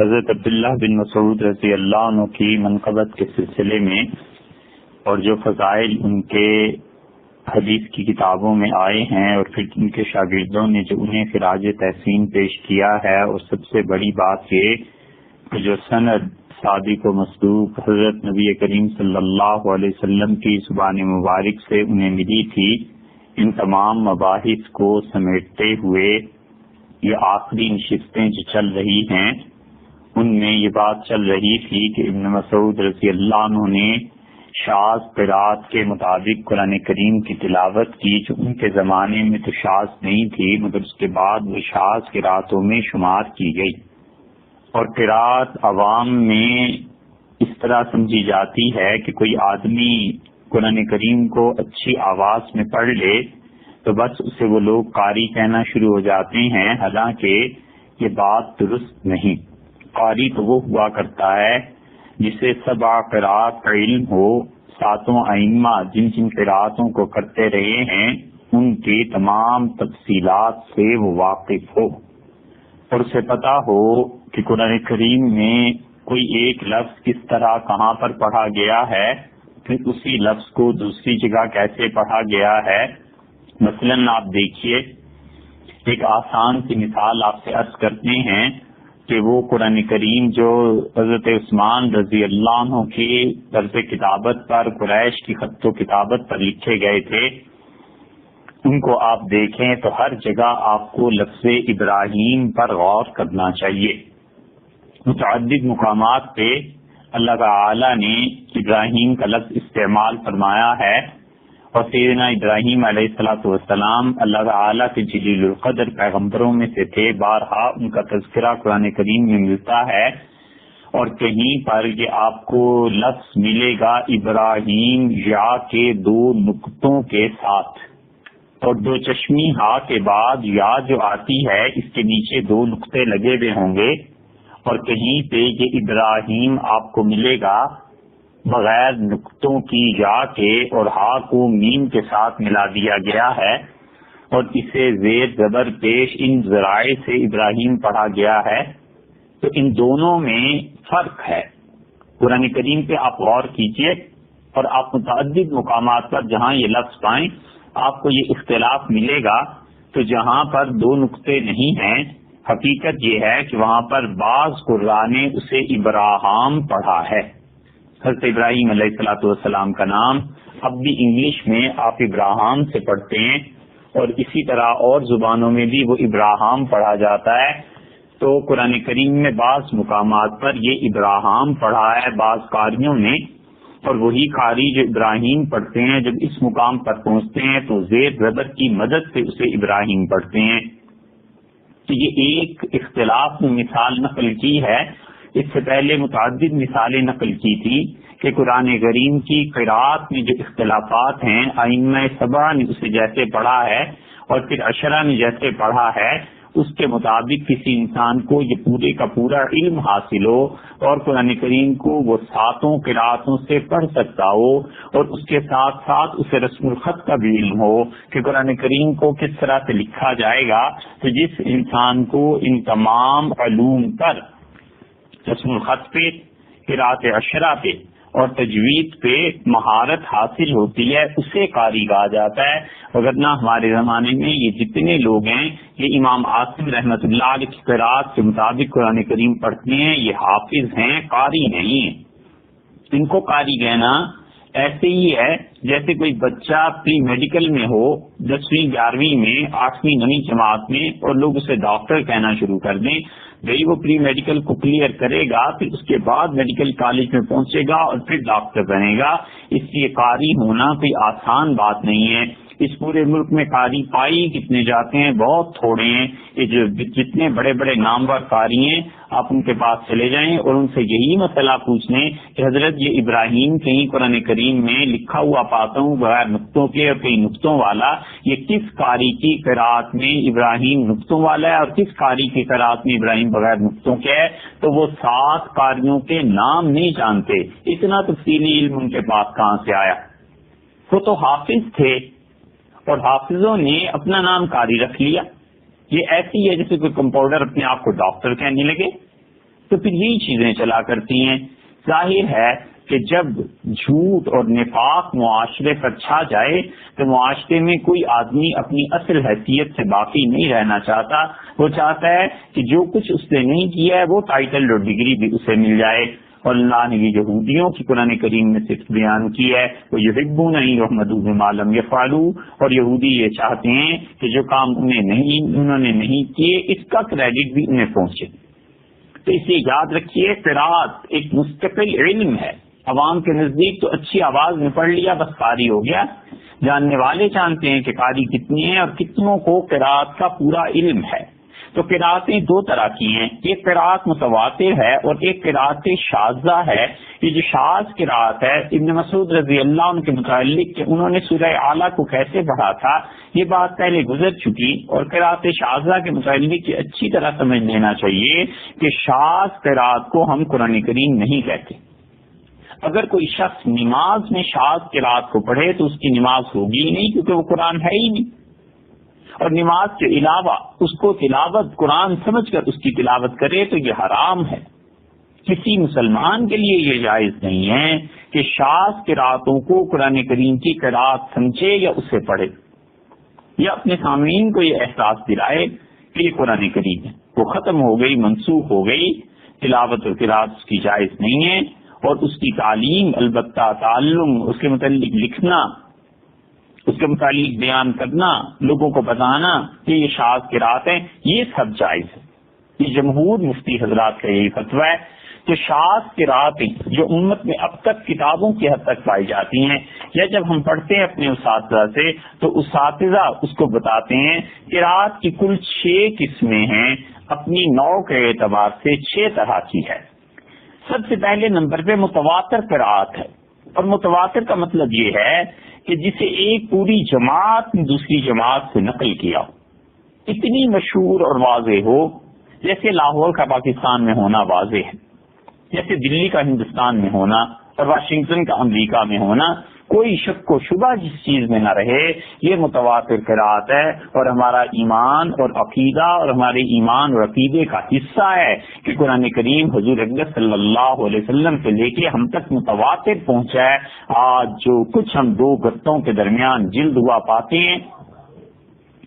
حضرت عبداللہ بن مسعود رضی اللہ عنہ کی منقبت کے سلسلے میں اور جو فضائل ان کے حدیث کی کتابوں میں آئے ہیں اور پھر ان کے شاگردوں نے جو انہیں خراج تحسین پیش کیا ہے، اور سب سے بڑی بات یہ کہ جو سند صادق و مصدوق حضرت نبی کریم صلی اللہ علیہ وسلم کی زبان مبارک سے انہیں ملی تھی، ان تمام مباحث کو سمیٹتے ہوئے یہ آخری نشستیں جو چل رہی ہیں ان میں یہ بات چل رہی تھی کہ ابن مسعود رضی اللہ عنہ نے شاذ قرات کے مطابق قرآن کریم کی تلاوت کی، جو ان کے زمانے میں تو شاذ نہیں تھی مگر اس کے بعد وہ شاذ قراتوں میں شمار کی گئی، اور قرات عوام میں اس طرح سمجھی جاتی ہے کہ کوئی آدمی قرآن کریم کو اچھی آواز میں پڑھ لے تو بس اسے وہ لوگ قاری کہنا شروع ہو جاتے ہیں، حالانکہ یہ بات درست نہیں۔ قاری تو وہ ہوا کرتا ہے جسے 7 قرات کا علم ہو، 7 ائمہ جن جن قراتوں کو کرتے رہے ہیں ان کی تمام تفصیلات سے وہ واقف ہو، اور اسے پتا ہو کہ قرآن کریم میں کوئی ایک لفظ کس طرح کہاں پر پڑھا گیا ہے، پھر اسی لفظ کو دوسری جگہ کیسے پڑھا گیا ہے۔ مثلا آپ دیکھیے، ایک آسان سی مثال آپ سے عرض کرتے ہیں کہ وہ قرآن کریم جو حضرت عثمان رضی اللہ عنہ کی طرز کتابت پر، قریش کی خط و کتابت پر لکھے گئے تھے، ان کو آپ دیکھیں تو ہر جگہ آپ کو لفظ ابراہیم پر غور کرنا چاہیے۔ متعدد مقامات پہ اللہ تعالی نے ابراہیم کا لفظ استعمال فرمایا ہے، اور سیدنا ابراہیم علیہ الصلوۃ والسلام اللہ تعالیٰ کے جلیل القدر پیغمبروں میں سے تھے، بارہا ان کا تذکرہ قرآن کریم میں ملتا ہے، اور کہیں پر یہ آپ کو لفظ ملے گا ابراہیم یا کے 2 نقطوں کے ساتھ، اور 2 چشمی ہا کے بعد یا جو آتی ہے اس کے نیچے 2 نقطے لگے ہوئے ہوں گے، اور کہیں پہ یہ ابراہیم آپ کو ملے گا بغیر نقطوں کی یا کے، اور ہا کو میم کے ساتھ ملا دیا گیا ہے، اور اسے زیر زبر پیش ان ذرائع سے ابراہیم پڑھا گیا ہے۔ تو ان دونوں میں فرق ہے۔ قرآن کریم پہ آپ غور کیجئے اور آپ متعدد مقامات پر جہاں یہ لفظ پائیں آپ کو یہ اختلاف ملے گا، تو جہاں پر 2 نقطے نہیں ہیں حقیقت یہ ہے کہ وہاں پر بعض قرآن نے اسے ابراہام پڑھا ہے۔ حضرت ابراہیم علیہ الصلوۃ والسلام کا نام اب بھی انگلش میں آپ ابراہام سے پڑھتے ہیں، اور اسی طرح اور زبانوں میں بھی وہ ابراہام پڑھا جاتا ہے۔ تو قرآن کریم میں بعض مقامات پر یہ ابراہام پڑھا ہے بعض قاریوں نے، اور وہی قاری جو ابراہیم پڑھتے ہیں جب اس مقام پر پہنچتے ہیں تو زیر زبر کی مدد سے اسے ابراہیم پڑھتے ہیں۔ تو یہ ایک اختلاف میں مثال نقل کی ہے، اس سے پہلے متعدد مثالیں نقل کی تھی کہ قرآن کریم کی قرات میں جو اختلافات ہیں، ائمہ 7 نے اسے جیسے پڑھا ہے اور پھر 10 نے جیسے پڑھا ہے، اس کے مطابق کسی انسان کو یہ پورے کا پورا علم حاصل ہو اور قرآن کریم کو وہ 7 قراتوں سے پڑھ سکتا ہو، اور اس کے ساتھ ساتھ اسے رسم الخط کا بھی علم ہو کہ قرآن کریم کو کس طرح سے لکھا جائے گا۔ تو جس انسان کو ان تمام علوم پر، رسم الخط پہ، قرات 10 پہ اور تجوید پہ مہارت حاصل ہوتی ہے اسے قاری کہا جاتا ہے، وگرنہ ہمارے زمانے میں یہ جتنے لوگ ہیں یہ امام عاصم رحمۃ اللہ علیہ کی قرات کے مطابق قرآن کریم پڑھتے ہیں، یہ حافظ ہیں، قاری نہیں ہیں۔ ان کو قاری کہنا ایسے ہی ہے جیسے کوئی بچہ پری میڈیکل میں ہو، 10ویں 11ویں میں، 8ویں 9ویں جماعت میں، اور لوگ اسے ڈاکٹر کہنا شروع کر دیں۔ بھئی وہ پری میڈیکل کو کلیئر کرے گا، پھر اس کے بعد میڈیکل کالج میں پہنچے گا اور پھر ڈاکٹر بنے گا۔ اس لیے قاری ہونا کوئی آسان بات نہیں ہے۔ اس پورے ملک میں قاری پائی کتنے جاتے ہیں، بہت تھوڑے ہیں۔ یہ جو جتنے بڑے بڑے نامور قاری ہیں آپ ان کے پاس چلے جائیں اور ان سے یہی مسئلہ پوچھ لیں کہ حضرت یہ ابراہیم کہیں قرآن کریم میں لکھا ہوا پاتا ہوں بغیر نقطوں کے اور کئی نقطوں والا، یہ کس قاری کی قرات میں ابراہیم نقطوں والا ہے اور کس قاری کی قرات میں ابراہیم بغیر نقطوں کے ہے؟ تو وہ 7 قاریوں کے نام نہیں جانتے۔ اتنا تفصیلی علم ان کے پاس کہاں سے آیا؟ وہ تو حافظ تھے، اور حافظوں نے اپنا نام قاری رکھ لیا۔ یہ ایسی ہے جیسے کوئی کمپاؤنڈر اپنے آپ کو ڈاکٹر کہنے لگے۔ تو پھر یہی چیزیں چلا کرتی ہیں. ظاہر ہے کہ جب جھوٹ اور نفاق معاشرے پر چھا جائے تو معاشرے میں کوئی آدمی اپنی اصل حیثیت سے باقی نہیں رہنا چاہتا. وہ چاہتا ہے کہ جو کچھ اس نے نہیں کیا ہے وہ ٹائٹل اور ڈگری بھی اسے مل جائے. اور اللہ نے یہ یہودیوں کی قرآن کریم میں صرف بیان کی ہے, وہ یحبون ان یحمدوا بما لم یفعلوا, اور یہودی یہ چاہتے ہیں کہ جو کام انہوں نے نہیں کیے اس کا کریڈٹ بھی انہیں پہنچے. تو اسے یاد رکھیے, قرات ایک مستقل علم ہے. عوام کے نزدیک تو اچھی آواز میں پڑھ لیا بس قاری ہو گیا. جاننے والے جانتے ہیں کہ قاری کتنے ہیں اور کتنوں کو قرات کا پورا علم ہے. تو قراتیں دو طرح کی ہیں, ایک قرات متواتر ہے اور ایک قرات شاذہ ہے. یہ جو شاذ قرات ہے, ابن مسعود رضی اللہ عنہ کے متعلق کہ انہوں نے سورہ اعلیٰ کو کیسے پڑھا تھا یہ بات پہلے گزر چکی. اور قرات شاذہ کے متعلق یہ اچھی طرح سمجھ لینا چاہیے کہ شاذ قرات کو ہم قرآن کریم نہیں کہتے. اگر کوئی شخص نماز میں شاذ قرات کو پڑھے تو اس کی نماز ہوگی ہی نہیں, کیونکہ وہ قرآن ہے ہی نہیں. اور نماز کے علاوہ اس کو تلاوت قرآن سمجھ کر اس کی تلاوت کرے تو یہ حرام ہے. کسی مسلمان کے لیے یہ جائز نہیں ہے کہ شاذ قراتوں کو قرآن کریم کی قرات سمجھے یا اسے پڑھے, یا اپنے سامعین کو یہ احساس دلائے کہ یہ قرآن کریم ہے. وہ ختم ہو گئی, منسوخ ہو گئی. تلاوت اور قرات اس کی جائز نہیں ہے. اور اس کی تعلیم, البتہ تعلم, اس کے متعلق لکھنا, اس کے متعلق بیان کرنا, لوگوں کو بتانا کہ یہ شاذ قرات ہے, یہ سب جائز ہے. یہ جمہور مفتی حضرات کا یہی فتویٰ ہے کہ شاذ قراتیں جو امت میں اب تک کتابوں کی حد تک پائی جاتی ہیں, یا جب ہم پڑھتے ہیں اپنے اساتذہ سے تو اساتذہ اس کو بتاتے ہیں قرات کی کل 6 قسمیں ہیں. اپنی نوع کے اعتبار سے 6 طرح کی ہے. سب سے پہلے نمبر پہ متواتر قرات ہے. اور متواتر کا مطلب یہ ہے کہ جسے ایک پوری جماعت نے دوسری جماعت سے نقل کیا ہو, اتنی مشہور اور واضح ہو, جیسے لاہور کا پاکستان میں ہونا واضح ہے, جیسے دلی کا ہندوستان میں ہونا اور واشنگٹن کا امریکہ میں ہونا. کوئی شک و شبہ جس چیز میں نہ رہے, یہ متواتر قرات ہے. اور ہمارا ایمان اور عقیدہ اور ہمارے ایمان اور عقیدے کا حصہ ہے کہ قرآن کریم حضور اقدس صلی اللہ علیہ وسلم سے لے کے ہم تک متواتر پہنچا ہے. آج جو کچھ ہم 2 گتوں کے درمیان جلد ہوا پاتے ہیں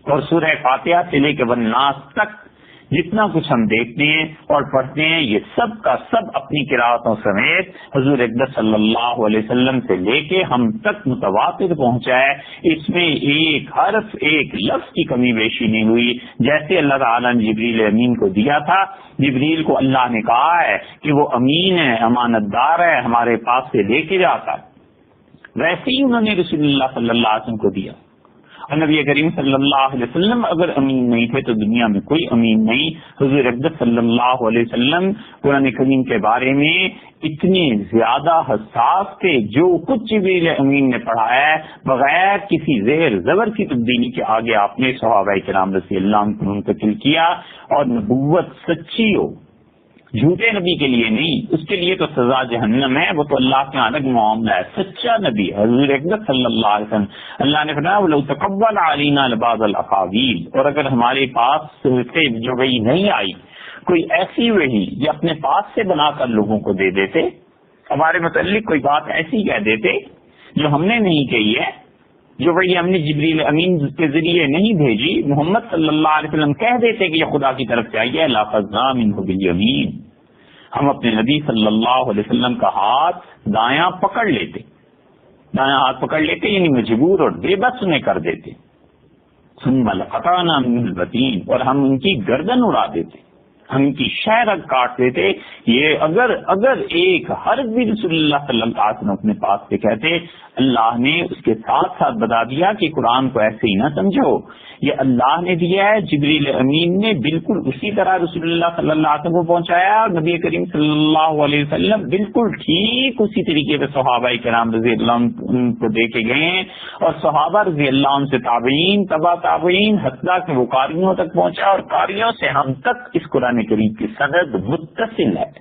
اور سورہ فاتحہ سے لے کے والناس تک جتنا کچھ ہم دیکھتے ہیں اور پڑھتے ہیں, یہ سب کا سب اپنی قراتوں سمیت حضور اقدس صلی اللہ علیہ وسلم سے لے کے ہم تک متواتر پہنچا ہے. اس میں ایک حرف, ایک لفظ کی کمی بیشی نہیں ہوئی. جیسے اللہ تعالیٰ نے جبریل امین کو دیا تھا, جبریل کو اللہ نے کہا ہے کہ وہ امین ہے, امانت دار ہے, ہمارے پاس سے لے کے جاتا ہے, ویسے ہی انہوں نے رسول اللہ صلی اللہ علیہ وسلم کو دیا. اور نبی کریم صلی اللہ علیہ وسلم اگر امین نہیں تھے تو دنیا میں کوئی امین نہیں. حضور اقدس صلی اللہ علیہ وسلم قرآن کریم کے بارے میں اتنے زیادہ حساس تھے, جو کچھ جبریل امین نے پڑھایا ہے بغیر کسی زیر زبر کی تبدیلی کے آگے آپ نے صحابہ کرام رضی اللہ عنہ کو منتقل کیا. اور نبوت سچی ہو, جھوٹے نبی کے لیے نہیں, اس کے لیے تو سزا جہنم ہے, وہ تو اللہ کے الگ معاملہ ہے. سچا نبی حضور اقدس صلی اللہ علیہ وسلم, اللہ نے فرمایا وَلَوْ تَقَبَّلَ عَلَيْنَا لَبَعْضَ الْأَقَاوِيلِ, اور اگر ہمارے پاس سے جو وحی نہیں آئی, کوئی ایسی وحی جو اپنے پاس سے بنا کر لوگوں کو دے دیتے, ہمارے متعلق کوئی بات ایسی کہہ دیتے جو ہم نے نہیں کہی ہے, جو وہی ہم نے جبریل امین کے ذریعے نہیں بھیجی, محمد صلی اللہ علیہ وسلم کہہ دیتے کہ یہ خدا کی طرف سے آئی ہے, لَأَخَذْنَا مِنْهُ بِالْيَمِينِ, ہم اپنے نبی صلی اللہ علیہ وسلم کا ہاتھ دایاں پکڑ لیتے, دایاں ہاتھ پکڑ لیتے یعنی مجبور اور بے بس انہیں کر دیتے. ثُمَّ لَقَطَعْنَا مِنْهُ الْوَتِينَ, اور ہم ان کی گردن اڑا دیتے, ہم ان کی شہرت کاٹ دیتے. یہ اگر ایک حرف بھی رسول اللہ صلی اللہ علیہ وسلم اپنے پاس سے کہتے, اللہ نے اس کے ساتھ ساتھ بتا دیا کہ قرآن کو ایسے ہی نہ سمجھو, یہ اللہ نے دیا ہے, جبریل امین نے بالکل اسی طرح رسول اللہ صلی اللہ علیہ وسلم کو پہنچایا, اور نبی کریم صلی اللہ علیہ وسلم بالکل ٹھیک اسی طریقے سے صحابہ کرام رضی اللہ عنہ کو دے کے گئے, اور صحابہ رضی اللہ عنہ سے تابعین, تبع تابعین, حتیٰ کہ وہ قاریوں تک پہنچا, اور قاریوں سے ہم تک اس قرآن کریم کی سند متصل ہے.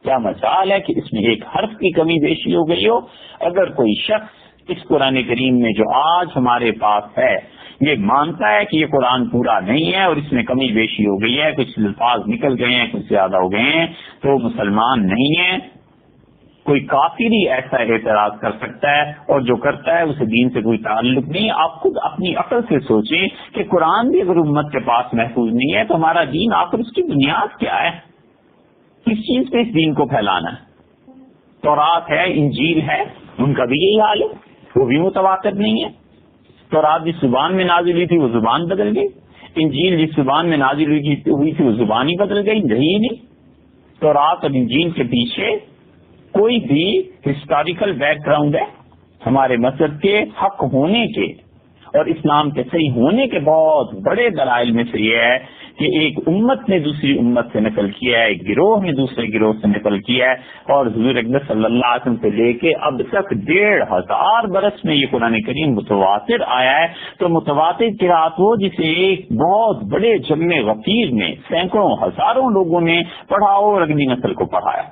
کیا مجال ہے کہ اس میں ایک حرف کی کمی بیشی ہو گئی ہو. اگر کوئی شخص اس قرآن کریم میں جو آج ہمارے پاس ہے یہ مانتا ہے کہ یہ قرآن پورا نہیں ہے اور اس میں کمی بیشی ہو گئی ہے، کچھ الفاظ نکل گئے ہیں، کچھ زیادہ ہو گئے ہیں، تو مسلمان نہیں ہے۔ کوئی کافر ہی ایسا اعتراض کر سکتا ہے، اور جو کرتا ہے اسے دین سے کوئی تعلق نہیں۔ آپ خود اپنی عقل سے سوچیں کہ قرآن بھی اگر امت کے پاس محفوظ نہیں ہے تو ہمارا دین آخر اس کی بنیاد کیا ہے؟ کس چیز پہ اس دین کو پھیلانا ہے؟ تورات ہے، انجیل ہے، ان کا بھی یہی حال ہے، وہ بھی متواتر نہیں ہے۔ تورات جس زبان میں نازل ہوئی تھی وہ زبان بدل گئی، انجیل جس زبان میں نازل ہوئی تھی وہ زبان ہی بدل گئی، یہی نہیں۔ تورات اور انجیل کے پیچھے کوئی بھی ہسٹوریکل بیک گراؤنڈ ہے؟ ہمارے مذہب کے حق ہونے کے اور اسلام کے صحیح ہونے کے بہت بڑے دلائل میں سے یہ ہے کہ ایک امت نے دوسری امت سے نقل کیا ہے، ایک گروہ نے دوسرے گروہ سے نقل کیا ہے، اور حضور اکرم صلی اللہ علیہ وسلم سے لے کے اب تک 1500 برس میں یہ قرآن کریم متواتر آیا ہے۔ تو متواتر قرات وہ جسے ایک بہت بڑے جمع غفیر میں سینکڑوں ہزاروں لوگوں نے پڑھا اور اگلی نسل کو پڑھایا۔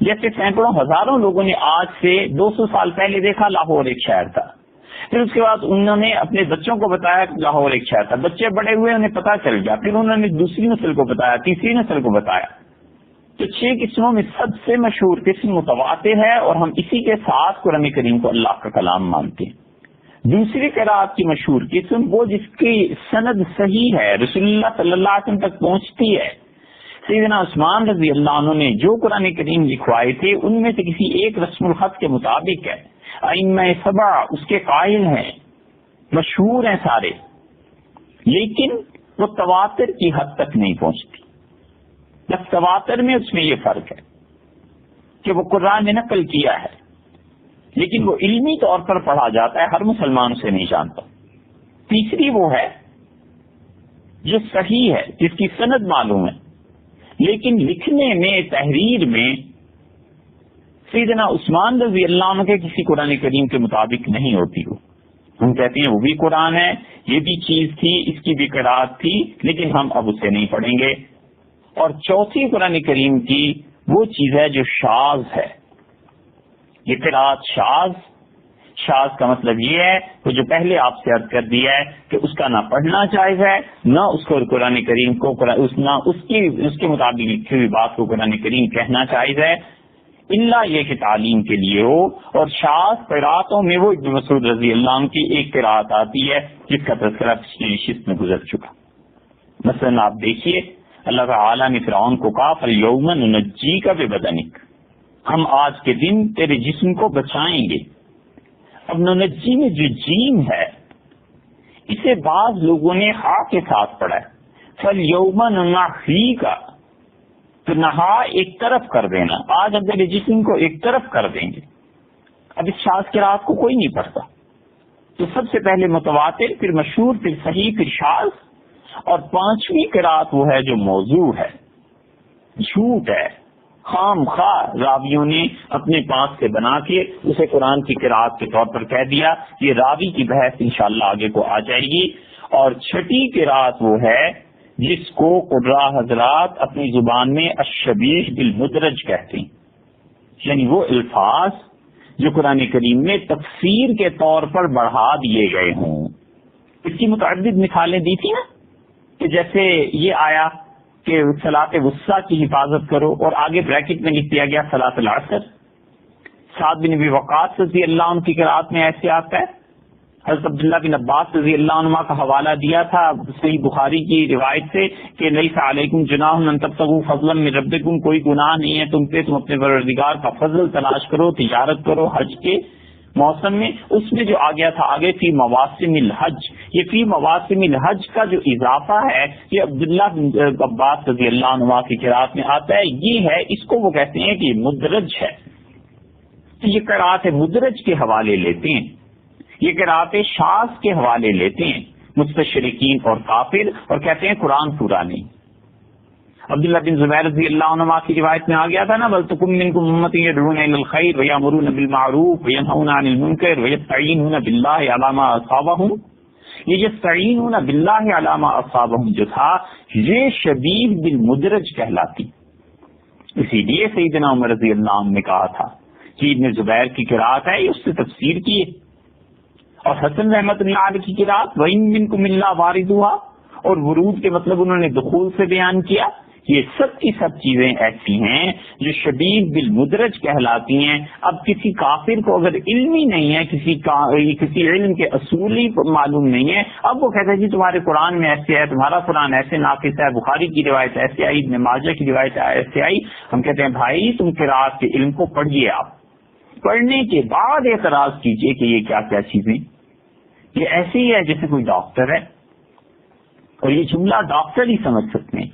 جیسے سینکڑوں ہزاروں لوگوں نے آج سے 200 سال پہلے دیکھا لاہور ایک شہر تھا، پھر اس کے بعد انہوں نے اپنے بچوں کو بتایا کہ لاہور ایک شہر تھا، بچے بڑے ہوئے انہیں پتا چل گیا، پھر انہوں نے دوسری نسل کو بتایا، تیسری نسل کو بتایا۔ تو 6 قسموں میں سب سے مشہور قسم متواتر ہے، اور ہم اسی کے ساتھ قرآن کریم کو اللہ کا کلام مانتے ہیں۔ دوسری قرات کی مشہور قسم وہ جس کی سند صحیح ہے، رسول اللہ صلی اللہ علیہ وسلم تک پہنچتی ہے۔ سیدنا عثمان رضی اللہ عنہ نے جو قرآن کریم لکھوائے تھے ان میں سے کسی ایک رسم الخط کے مطابق ہے، ائمہ 7 اس کے قائل ہیں، مشہور ہیں سارے، لیکن وہ تواتر کی حد تک نہیں پہنچتی۔ بس تواتر میں اس میں یہ فرق ہے کہ وہ قرآن نے نقل کیا ہے، لیکن وہ علمی طور پر پڑھا جاتا ہے، ہر مسلمان اسے نہیں جانتا۔ تیسری وہ ہے جو صحیح ہے، جس کی سند معلوم ہے، لیکن لکھنے میں، تحریر میں سیدنا عثمان رضی اللہ عنہ کے کسی قرآن کریم کے مطابق نہیں ہوتی۔ وہ ہم کہتے ہیں وہ بھی قرآن ہے، یہ بھی چیز تھی، اس کی بھی قرات تھی، لیکن ہم اب اسے نہیں پڑھیں گے۔ اور چوتھی قرآن کریم کی وہ چیز ہے جو شاذ ہے، یہ قرات شاذ کا مطلب یہ ہے کہ جو پہلے آپ سے عرض کر دیا ہے کہ اس کا نہ پڑھنا جائز ہے، نہ اس کو قرآن کریم کو نہ اس کے مطابق لکھی ہوئی بات کو قرآن کریم کہنا جائز ہے، الا یہ کہ تعلیم کے لیے ہو۔ اور شاذ قراتوں میں وہ ابن مسعود رضی اللہ عنہ کی ایک قرات آتی ہے جس کا تذکرہ پچھلی نشست میں گزر چکا۔ مثلا آپ دیکھیے اللہ تعالیٰ نے فرعون کو کہا فَالْيَوْمَ نُنَجِّيكَ بِبَدَنِكَ، ہم آج کے دن تیرے جسم کو بچائیں گے۔ اب ننجی میں جو جیم ہے اسے بعض لوگوں نے ہا کے ساتھ پڑھا ہے، فَالْيَوْمَ نُنَحِّيكَ، تو نہا ایک طرف کر دینا، آج ہم تیرے جسم کو ایک طرف کر دیں گے۔ اب اس شاذ قرات کو کوئی نہیں پڑھتا، تو سب سے پہلے متواتر، پھر مشہور، پھر صحیح، پھر شاذ، اور پانچویں قرات وہ ہے جو موضوع ہے، جھوٹ ہے، خام خواہ راویوں نے اپنے پاس سے بنا کے اسے قرآن کی قرات کے طور پر کہہ دیا۔ یہ راوی کی بحث انشاءاللہ آگے کو آ جائے گی۔ اور چھٹی قرات وہ ہے جس کو قراء حضرات اپنی زبان میں الشبیح بالمدرج کہتے ہیں، یعنی وہ الفاظ جو قرآن کریم میں تفسیر کے طور پر بڑھا دیے گئے ہوں۔ اس کی متعدد مثالیں دی تھی نا، کہ جیسے یہ آیا کہ صلاۃ وسطیٰ کی حفاظت کرو، اور آگے بریکٹ میں لکھ دیا گیا صلاۃ العصر۔ سعد بن ابی وقاص رضی اللہ عنہ کی قرات میں ایسے آتا ہے۔ حضرت عبداللہ بن عباس رضی اللہ عنہ کا حوالہ دیا تھا صحیح بخاری کی روایت سے کہ لیس علیکم جناح ان تبتغوا فضلا من ربکم، کوئی گناہ نہیں ہے تم پہ، تم اپنے پروردگار کا فضل تلاش کرو، تجارت کرو حج کے موسم میں۔ اس میں جو آ گیا تھا آگے فی مواسم الحج، یہ فی مواسم الحج کا جو اضافہ ہے یہ عبداللہ بن عباس رضی اللہ عنہ کی قرات میں آتا ہے، یہ ہے، اس کو وہ کہتے ہیں کہ یہ مدرج ہے۔ یہ قرات مدرج کے حوالے لیتے ہیں، یہ قرات شاذ کے حوالے لیتے ہیں مستشرقین اور کافر، اور کہتے ہیں قرآن پورا نہیں۔ عبداللہ بن زبیر رضی اللہ عنہ کی روایت میں آ گیا تھا نا، وَلْتَكُن مِّنكُمْ أُمَّةٌ يَدْعُونَ إِلَى الْخَيْرِ وَيَأْمُرُونَ بِالْمَعْرُوفِ وَيَنْهَوْنَ عَنِ الْمُنكَرِ وَيَسْتَعِينُونَ بِاللَّهِ عَلَىٰ مَا أَصَابَهُمْ، یہ يَسْتَعِينُونَ بِاللَّهِ عَلَىٰ مَا أَصَابَهُمْ جو تھا یہ شبیہ بالمدرج کہلاتی۔ اسی لیے سیدنا عمر رضی اللہ عنہ نے کہا تھا کہ ابن زبیر کی قرات ہے، اس سے تفسیر کی، اور حسن رحمت اللہ علیہ کی قرات وَإِن مِّنكُمْ إِلَّا وَارِدُهَا، اور ورود کے مطلب انہوں نے دخول سے بیان کیا. یہ سب کی سب چیزیں ایسی ہیں جو شبیہ بالمدرج کہلاتی ہیں. اب کسی کافر کو اگر علم ہی نہیں ہے، کسی علم کے اصول ہی معلوم نہیں ہے، اب وہ کہتا ہے جی تمہارے قرآن میں ایسے ہے، تمہارا قرآن ایسے ناقص ہے، بخاری کی روایت ایسے آئی، ابن ماجہ کی روایت ایسے آئی. ہم کہتے ہیں بھائی تم قرات کے علم کو پڑھیے، آپ پڑھنے کے بعد اعتراض کیجئے کہ یہ کیا کیا چیزیں. یہ ایسے ہی ہے جیسے کوئی ڈاکٹر ہے، اور یہ جملہ ڈاکٹر ہی سمجھ سکتے ہیں.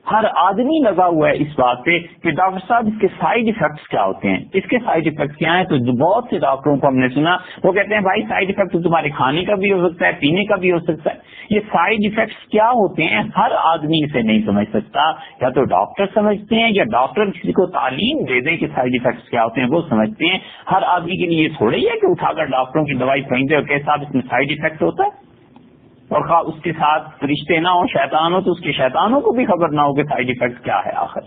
ہر آدمی لگا ہوا ہے اس بات پہ کہ ڈاکٹر صاحب اس کے سائیڈ ایفیکٹس کیا ہوتے ہیں، اس کے سائیڈ ایفیکٹس کیا ہیں. تو بہت سے ڈاکٹروں کو ہم نے سنا وہ کہتے ہیں بھائی سائیڈ ایفیکٹ تو تمہارے کھانے کا بھی ہو سکتا ہے، پینے کا بھی ہو سکتا ہے. یہ سائیڈ ایفیکٹس کیا ہوتے ہیں ہر آدمی اسے نہیں سمجھ سکتا. یا تو ڈاکٹر سمجھتے ہیں، یا ڈاکٹر کسی کو تعلیم دے دیں کہ سائیڈ ایفیکٹس کیا ہوتے ہیں وہ سمجھتے ہیں. ہر آدمی کے لیے یہ تھوڑا ہی ہے کہ اٹھا کر ڈاکٹروں کی دوائی پھینک دے اور کہ صاحب اس میں سائیڈ ایفیکٹ ہوتا ہے، اور خواہ اس کے ساتھ فرشتے نہ ہو، شیطان ہو، تو اس کے شیطانوں کو بھی خبر نہ ہو کہ سائیڈ ایفیکٹ کیا ہے. آخر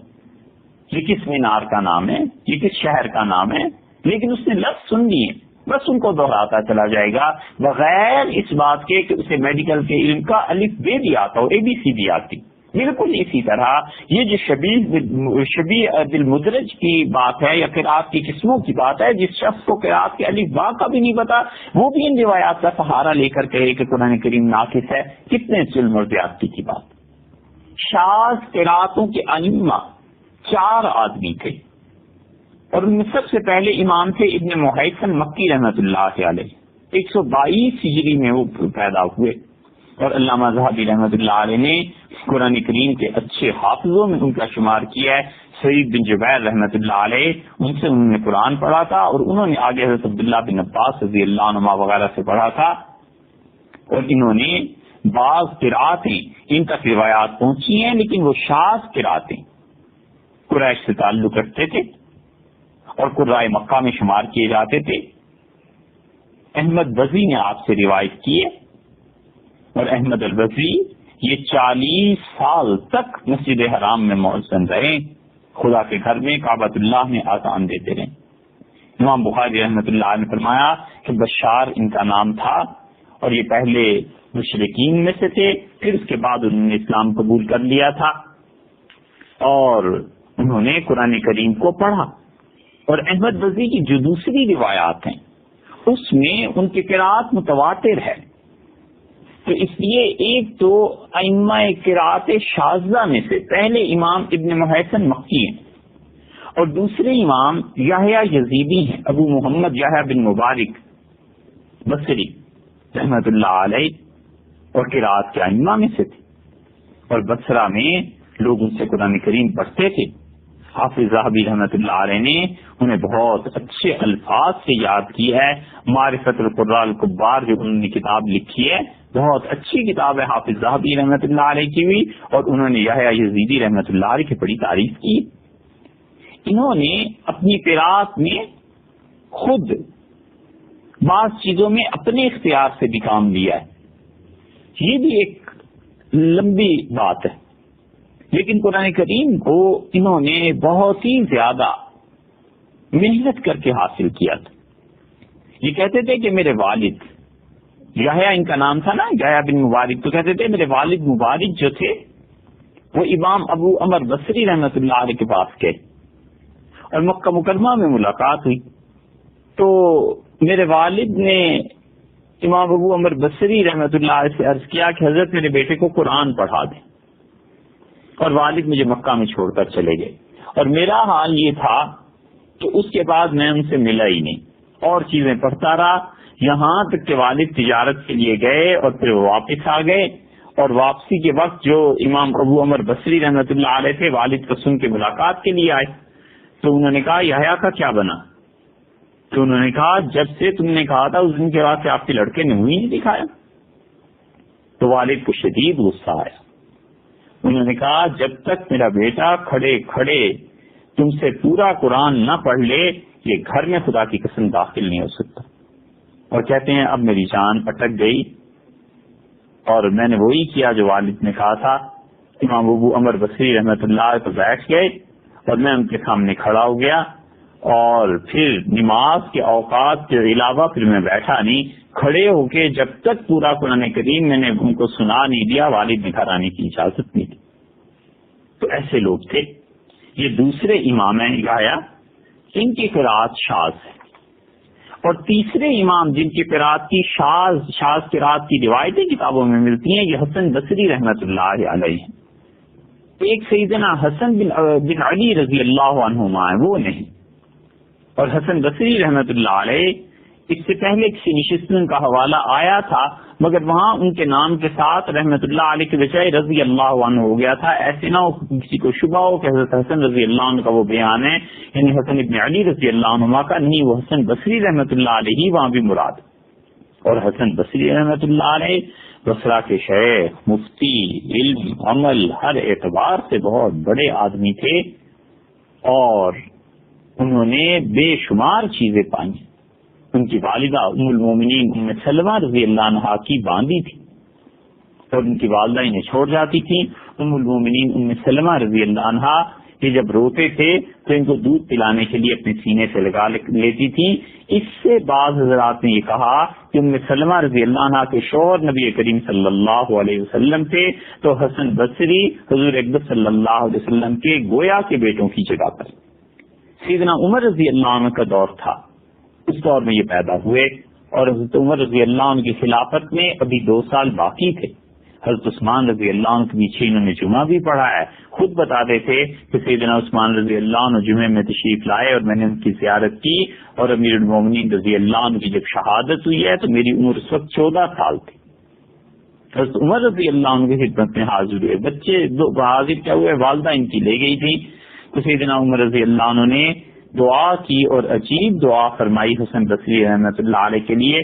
یہ کس مینار کا نام ہے، یہ کس شہر کا نام ہے، لیکن اس نے لفظ سن لیے، بس ان کو دہراتا چلا جائے گا بغیر اس بات کے کہ اسے میڈیکل کے علم کا الف بے بھی آتا ہو، اے بی سی بھی آتی. بالکل اسی طرح یہ جو شبیہ بالمدرج کی بات ہے یا قرات کی قسموں کی بات ہے، جس شخص کو قرات کے الف با کا بھی نہیں پتا وہ بھی ان روایات کا سہارا لے کر کہے کہ قرآن کریم ناقص ہے، کتنے ظلم اور زیادتی کی بات. شاذ قراتوں کے ائمہ 4 آدمی تھے، اور ان میں سب سے پہلے امام تھے ابن محیثن مکی رحمۃ اللہ علیہ. 122 ہجری میں وہ پیدا ہوئے، اور علامہ ذہبی رحمۃ اللہ علیہ نے قرآن کریم کے اچھے حافظوں میں ان کا شمار کیا ہے. سعید بن جبیر رحمۃ اللہ علیہ، ان سے انہوں نے قرآن پڑھا تھا، اور انہوں نے آگے حضرت عبداللہ بن عباس رضی اللہ عنہما وغیرہ سے پڑھا تھا. اور انہوں نے بعض قراتیں ان تک روایات پہنچی ہیں، لیکن وہ شاذ قراتیں قریش سے تعلق رکھتے تھے اور قرائے مکہ میں شمار کیے جاتے تھے. احمد بزی نے آپ سے روایت کی ہے، اور احمد البزی یہ 40 سال تک مسجد حرام میں مؤذن رہے، خدا کے گھر میں کعبۃ اللہ میں اذان دیتے رہے. امام بخاری رحمۃ اللہ نے فرمایا کہ بشار ان کا نام تھا، اور یہ پہلے مشرکین میں سے تھے، پھر اس کے بعد انہوں نے اسلام قبول کر لیا تھا، اور انہوں نے قرآن کریم کو پڑھا. اور احمد بزی کی جو دوسری روایات ہیں اس میں ان کی قرات متواتر ہے. تو اس لیے ایک تو ائمہ قرات شاذہ میں سے پہلے امام ابن محیثن مکی ہیں، اور دوسرے امام یحییٰ یزیدی ہیں، ابو محمد یحییٰ بن مبارک بصری رحمۃ اللہ علیہ، اور قرات کے ائمہ میں سے تھے، اور بصرہ میں لوگ ان سے قرآن کریم پڑھتے تھے. حافظ ذہبی رحمۃ اللہ علیہ نے انہیں بہت اچھے الفاظ سے یاد کی ہے. معرفت القراء الکبار جو انہوں نے کتاب لکھی ہے، بہت اچھی کتاب ہے حافظ ذہبی رحمۃ اللہ علیہ کی بھی، اور انہوں نے یحییٰ یزیدی رحمۃ اللہ علیہ کی بڑی تعریف کی. انہوں نے اپنی قرات میں خود بعض چیزوں میں اپنے اختیار سے بھی کام لیا ہے. یہ بھی ایک لمبی بات ہے، لیکن قرآن کریم کو انہوں نے بہت ہی زیادہ محنت کر کے حاصل کیا تھا. یہ کہتے تھے کہ میرے والد یحییٰ ان کا نام تھا نا، یحییٰ بن مبارک، تو کہتے تھے میرے والد مبارک جو تھے وہ امام ابو عمر بصری رحمۃ اللہ علیہ کے پاس گئے، اور مکہ مکرمہ میں ملاقات ہوئی. تو میرے والد نے امام ابو عمر بصری رحمۃ اللہ علیہ سے عرض کیا کہ حضرت میرے بیٹے کو قرآن پڑھا دیں، اور والد مجھے مکہ میں چھوڑ کر چلے گئے. اور میرا حال یہ تھا کہ اس کے بعد میں ان سے ملا ہی نہیں، اور چیزیں پڑھتا رہا، یہاں تک کہ والد تجارت کے لیے گئے اور پھر وہ واپس آ گئے. اور واپسی کے وقت جو امام ابو عمر بصری رحمۃ اللہ علیہ تھے والد کو سن کے ملاقات کے لیے آئے، تو انہوں نے کہا یحییٰ کا کیا بنا؟ تو انہوں نے کہا جب سے تم نے کہا تھا اس دن کے بعد سے آپ کے لڑکے نے منہ ہی نہیں دکھایا. تو والد کو شدید غصہ آیا. انہوں نے کہا جب تک میرا بیٹا کھڑے کھڑے تم سے پورا قرآن نہ پڑھ لے یہ گھر میں خدا کی قسم داخل نہیں ہو سکتا. اور کہتے ہیں اب میری جان اٹک گئی، اور میں نے وہی کیا جو والد نے کہا تھا. امام ابو عمر بصری رحمۃ اللہ تو بیٹھ گئے، اور میں ان کے سامنے کھڑا ہو گیا، اور پھر نماز کے اوقات کے علاوہ پھر میں بیٹھا نہیں، کھڑے ہو کے جب تک پورا قرآن کریم میں نے ان کو سنا نہیں دیا والد نے گھر آنے کی اجازت نہیں دی۔ تو ایسے لوگ تھے۔ یہ دوسرے امام ہیں گایا، ان کی قرات شاذ ہے، اور تیسرے امام جن کی قرات کی شاذ قرات کی روایتیں کتابوں میں ملتی ہیں، یہ حسن بصری رحمۃ اللہ علیہ ہیں۔ ایک سیدنا حسن بن علی رضی اللہ عنہما ہیں، وہ نہیں، اور حسن بصری رحمۃ اللہ علیہ اس سے پہلے کسی نشست میں ان کا حوالہ آیا تھا، مگر وہاں ان کے نام کے ساتھ رحمۃ اللہ علیہ کے بجائے رضی اللہ عنہ ہو گیا تھا۔ ایسے نہ ہو کسی کو شبہ ہو کہ حضرت حسن رضی اللہ عنہ کا وہ بیان ہے، یعنی حسن ابن علی رضی اللہ عنہ کا نہیں، وہ حسن بصری رحمۃ اللہ علیہ وہاں بھی مراد۔ اور حسن بصری رحمۃ اللہ علیہ بصرہ کے شیخ، مفتی، علم، عمل، ہر اعتبار سے بہت بڑے آدمی تھے، اور انہوں نے بے شمار چیزیں پائیں۔ ان کی والدہ ام المومنین ام سلمہ رضی اللہ عنہا کی باندھی تھی، اور ان کی والدہ انہیں چھوڑ جاتی تھی۔ ام المومنین ام سلمہ رضی اللہ عنہا یہ جب روتے تھے تو ان کو دودھ پلانے کے لیے اپنے سینے سے لگا لیتی تھی۔ اس سے بعض حضرات نے یہ کہا کہ ام سلمہ رضی اللہ عنہا کے شوہر نبی کریم صلی اللہ علیہ وسلم تھے، تو حسن بصری حضور اکبر صلی اللہ علیہ وسلم کے گویا کے بیٹوں کی جگہ پر۔ سیدنا عمر رضی اللہ عنہ کا دور تھا، اس دور میں یہ پیدا ہوئے، اور حضرت عمر رضی اللہ عنہ کی خلافت میں ابھی 2 سال باقی تھے۔ حضرت عثمان رضی اللہ عنہ کے پیچھے انہوں نے جمعہ بھی پڑھا ہے، خود بتاتے تھے کہ سیدنا عثمان رضی اللہ عنہ جمعے میں تشریف لائے اور میں نے ان کی زیارت کی، اور امیر المومنین رضی اللہ عنہ کی جب شہادت ہوئی ہے تو میری عمر اس وقت 14 سال تھی۔ حضرت عمر رضی اللہ عنہ کی خدمت میں حاضر ہوئے، بچے حاضر کیا ہوئے، والدہ ان کی لے گئی تھی، تو سیدنا عمر رضی اللہ عنہ نے دعا کی، اور عجیب دعا فرمائی حسن بصری رحمۃ اللہ علیہ کے لیے۔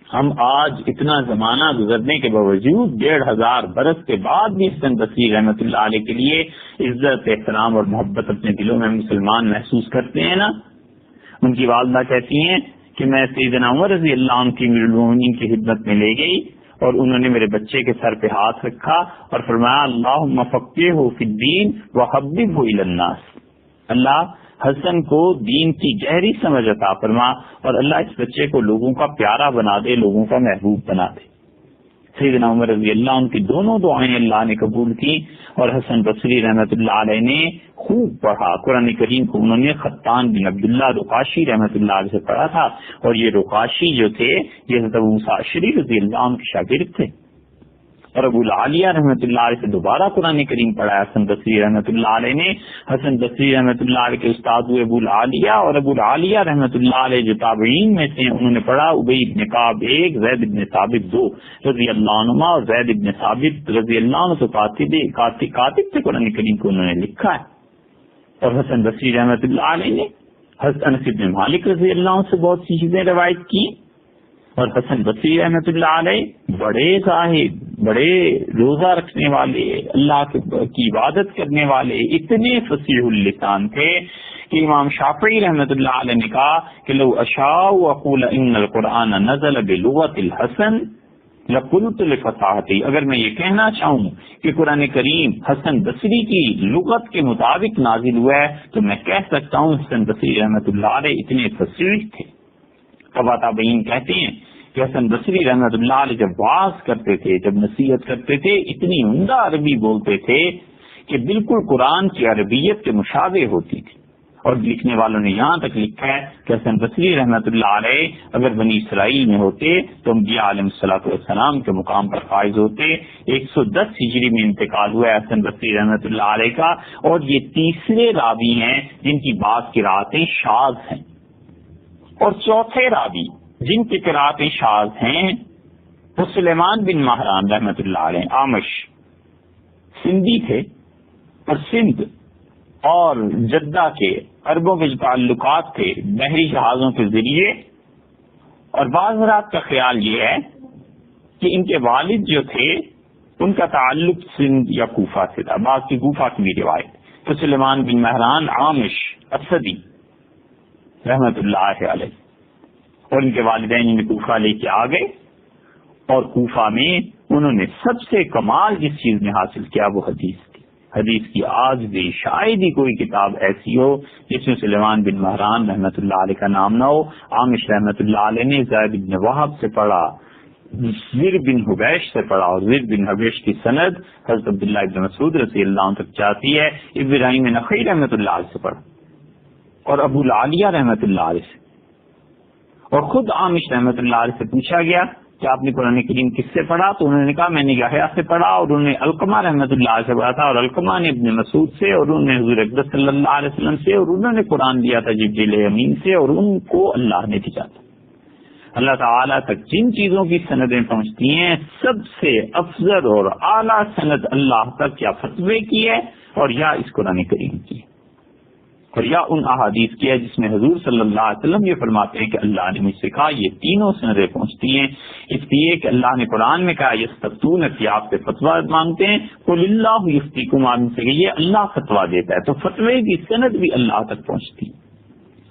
ہم آج اتنا زمانہ گزرنے کے باوجود 1500 برس کے بعد بھی حسن بصری رحمۃ اللہ علیہ کے لیے عزت، احترام اور محبت اپنے دلوں میں مسلمان محسوس کرتے ہیں نا۔ ان کی والدہ کہتی ہیں کہ میں سیدنا عمر رضی اللہ عنہ کی امیر المومنین کی خدمت میں لے گئی، اور انہوں نے میرے بچے کے سر پہ ہاتھ رکھا اور فرمایا اللہم فقہہ فی الدین وحببہ الی الناس، اللہ حسن کو دین کی گہری سمجھ عطا فرما، اور اللہ اس بچے کو لوگوں کا پیارا بنا دے، لوگوں کا محبوب بنا دے۔ سیدنا عمر رضی اللہ عنہ کی دونوں دعائیں اللہ نے قبول کی، اور حسن بصری رحمۃ اللہ علیہ نے خوب پڑھا قرآن کریم کو۔ انہوں نے خطان بن عبداللہ رقاشی رحمۃ اللہ علیہ سے پڑھا تھا، اور یہ رقاشی جو تھے یہ حضرت ابو موسیٰ اشعری رضی اللہ عنہ کے شاگرد تھے، اور ابو العالیہ رحمۃ اللہ علیہ سے دوبارہ قرآن کریم پڑھا حسن بصری رحمۃ اللہ علیہ نے۔ حسن بصری رحمۃ اللہ علیہ کے استاد ہوئے ابو العالیہ، اور ابو العالیہ رحمۃ اللہ علیہ جو تابعین میں سے انہوں نے پڑھا ابی بن کعب 1، زید بن ثابت 2 رضی اللہ عنہما، اور زید بن ثابت رضی اللہ عنہ تو کاتب تھے قرآن کریم کو، انہوں نے لکھا ہے۔ اور حسن بصری رحمۃ اللہ علیہ نے حضرت انس بن مالک رضی اللہ عنہ سے بہت سی چیزیں روایت کی، اور حسن بصری رحمۃ اللہ علیہ بڑے زاہد، بڑے روزہ رکھنے والے، اللہ کی عبادت کرنے والے، اتنے فصیح اللسان تھے کہ امام شافعی رحمۃ اللہ علیہ نے کہا کہ لو اشاء اقول ان القرآن نزل بلغت الحسن لقلت لفصاحتی، اگر میں یہ کہنا چاہوں کہ قرآن کریم حسن بصری کی لغت کے مطابق نازل ہوا ہے تو میں کہہ سکتا ہوں حسن بصری رحمۃ اللہ علیہ اتنے فصیح تھے۔ تابعین کہتے ہیں کہ حسن بصری رحمۃ اللہ علیہ جب واعظ کرتے تھے، جب نصیحت کرتے تھے، اتنی عمدہ عربی بولتے تھے کہ بالکل قرآن کی عربیت کے مشابہ ہوتی تھی۔ اور لکھنے والوں نے یہاں تک لکھا ہے کہ حسن بصری رحمۃ اللہ علیہ اگر بنی اسرائیل میں ہوتے تو انبیاء علیہ الصلوۃ والسلام کے مقام پر فائز ہوتے۔ 110 ہجری میں انتقال ہوا ہے حسن بصری رحمۃ اللہ علیہ کا، اور یہ تیسرے راوی ہیں جن کی بعض قراتیں شاذ ہیں، اور چوتھے راوی جن کی قراتیں شاذ ہیں وہ سلیمان بن مہران رحمۃ اللہ علیہ آمش سندھی تھے، اور سندھ اور جدہ کے عربوں کے جو تعلقات تھے بحری جہازوں کے ذریعے، اور بعض حضرات کا خیال یہ ہے کہ ان کے والد جو تھے ان کا تعلق سندھ یا کوفہ سے تھا، بعض کی کوفہ کی بھی روایت۔ تو سلیمان بن مہران عامش اسدی رحمۃ اللہ علیہ، اور ان کے والدین انہیں کوفہ لے کے آ گئے، اور کوفہ میں انہوں نے سب سے کمال جس چیز میں حاصل کیا وہ حدیث تھی۔ حدیث کی آج بھی شاید ہی کوئی کتاب ایسی ہو جس میں سلیمان بن مہران رحمۃ اللہ علیہ کا نام نہ ہو. عامش رحمۃ اللہ علیہ نے زید بن وہب سے پڑھا, زر بن حبیش سے پڑھا, اور زر بن حبیش کی سند حضرت عبداللہ ابن مسعود رضی اللہ عنہ تک جاتی ہے. ابراہیم نخعی رحمۃ اللہ علیہ سے پڑھا, اور ابو العالیہ رحمۃ اللہ علیہ سے. اور خود عامش رحمۃ اللہ علیہ سے پوچھا گیا کہ آپ نے قرآن کریم کس سے پڑھا, تو انہوں نے کہا میں نے یحییٰ سے پڑھا, اور انہوں نے علقمہ رحمۃ اللہ علیہ سے پڑھا تھا, اور علقمہ نے ابن مسعود سے, اور انہوں نے حضور اقدس صلی اللہ علیہ وسلم سے, اور انہوں نے قرآن لیا تھا جبریل امین سے, اور ان کو اللہ نے دیا تھا. اللہ تعالیٰ تک جن چیزوں کی سندیں پہنچتی ہیں سب سے افضل اور اعلیٰ سند اللہ تک یا فتوے کی ہے, اور یا اس قرآن کریم کی ہے, اور یا ان احادیث کی ہے جس میں حضور صلی اللہ علیہ وسلم یہ فرماتے ہیں کہ اللہ نے مجھ سے کہا. یہ تینوں سندیں پہنچتی ہیں اس لیے کہ اللہ نے قرآن میں کہا یستفتون کہ آپ سے فتویٰ مانگتے ہیں, قل اللہ یفتیکم, آپ سے کہ یہ اللہ فتویٰ دیتا ہے, تو فتوے کی سند بھی اللہ تک پہنچتی ہے.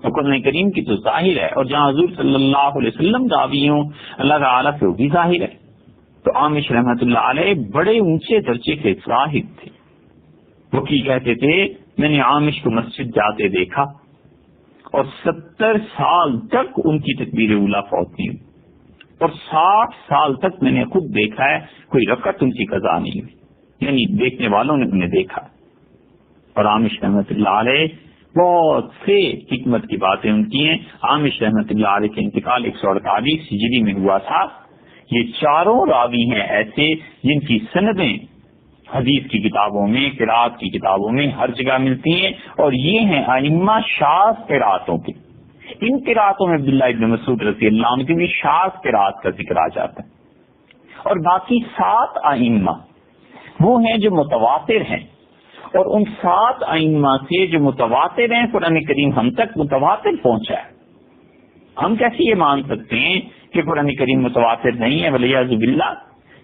اور قرآن کریم کی تو ظاہر ہے, اور جہاں حضور صلی اللہ علیہ وسلم راوی ہوں اللہ تعالیٰ سے وہ بھی ظاہر ہے. تو عامش رحمۃ اللہ علیہ بڑے اونچے درجے کے زاہد تھے. وہ کی کہتے تھے میں نے عامش کو مسجد جاتے دیکھا اور 70 سال تک ان کی تکبیر اولیٰ فوت نہیں ہوئی, اور 60 سال تک میں نے خود دیکھا ہے کوئی رکعت ان کی قضا نہیں ہوئی, یعنی دیکھنے والوں نے انہیں دیکھا. اور عامش رحمۃ اللہ علیہ بہت سے حکمت کی باتیں ان کی ہیں. عامش رحمۃ اللہ علیہ کے انتقال 148 ہجری میں ہوا تھا. یہ چاروں راوی ہیں ایسے جن کی سندیں حدیث کی کتابوں میں, قرات کی کتابوں میں ہر جگہ ملتی ہیں, اور یہ ہیں ائمہ شاذ قراتوں کے. ان قراتوں میں عبداللہ ابن مسعود رضی اللہ عنہ کی بھی شاذ قرات کا ذکر آ جاتا ہے. اور باقی 7 ائمہ وہ ہیں جو متواتر ہیں, اور ان 7 ائمہ سے جو متواتر ہیں قرآن کریم ہم تک متواتر پہنچا ہے. ہم کیسے یہ مان سکتے ہیں کہ قرآن کریم متواتر نہیں ہے؟ ولیعوذ باللہ.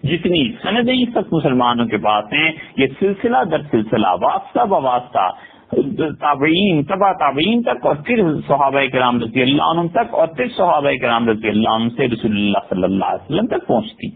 جتنی سندیں اس تک مسلمانوں کے پاس ہیں یہ سلسلہ در سلسلہ, واسطہ بواسطہ, تابعین تبع تابعین تک, اور پھر صحابہ کرام رضی اللہ عنہم تک, اور پھر صحابہ کرام رضی اللہ عنہ سے رسول اللہ صلی اللہ علیہ وسلم تک پہنچتی.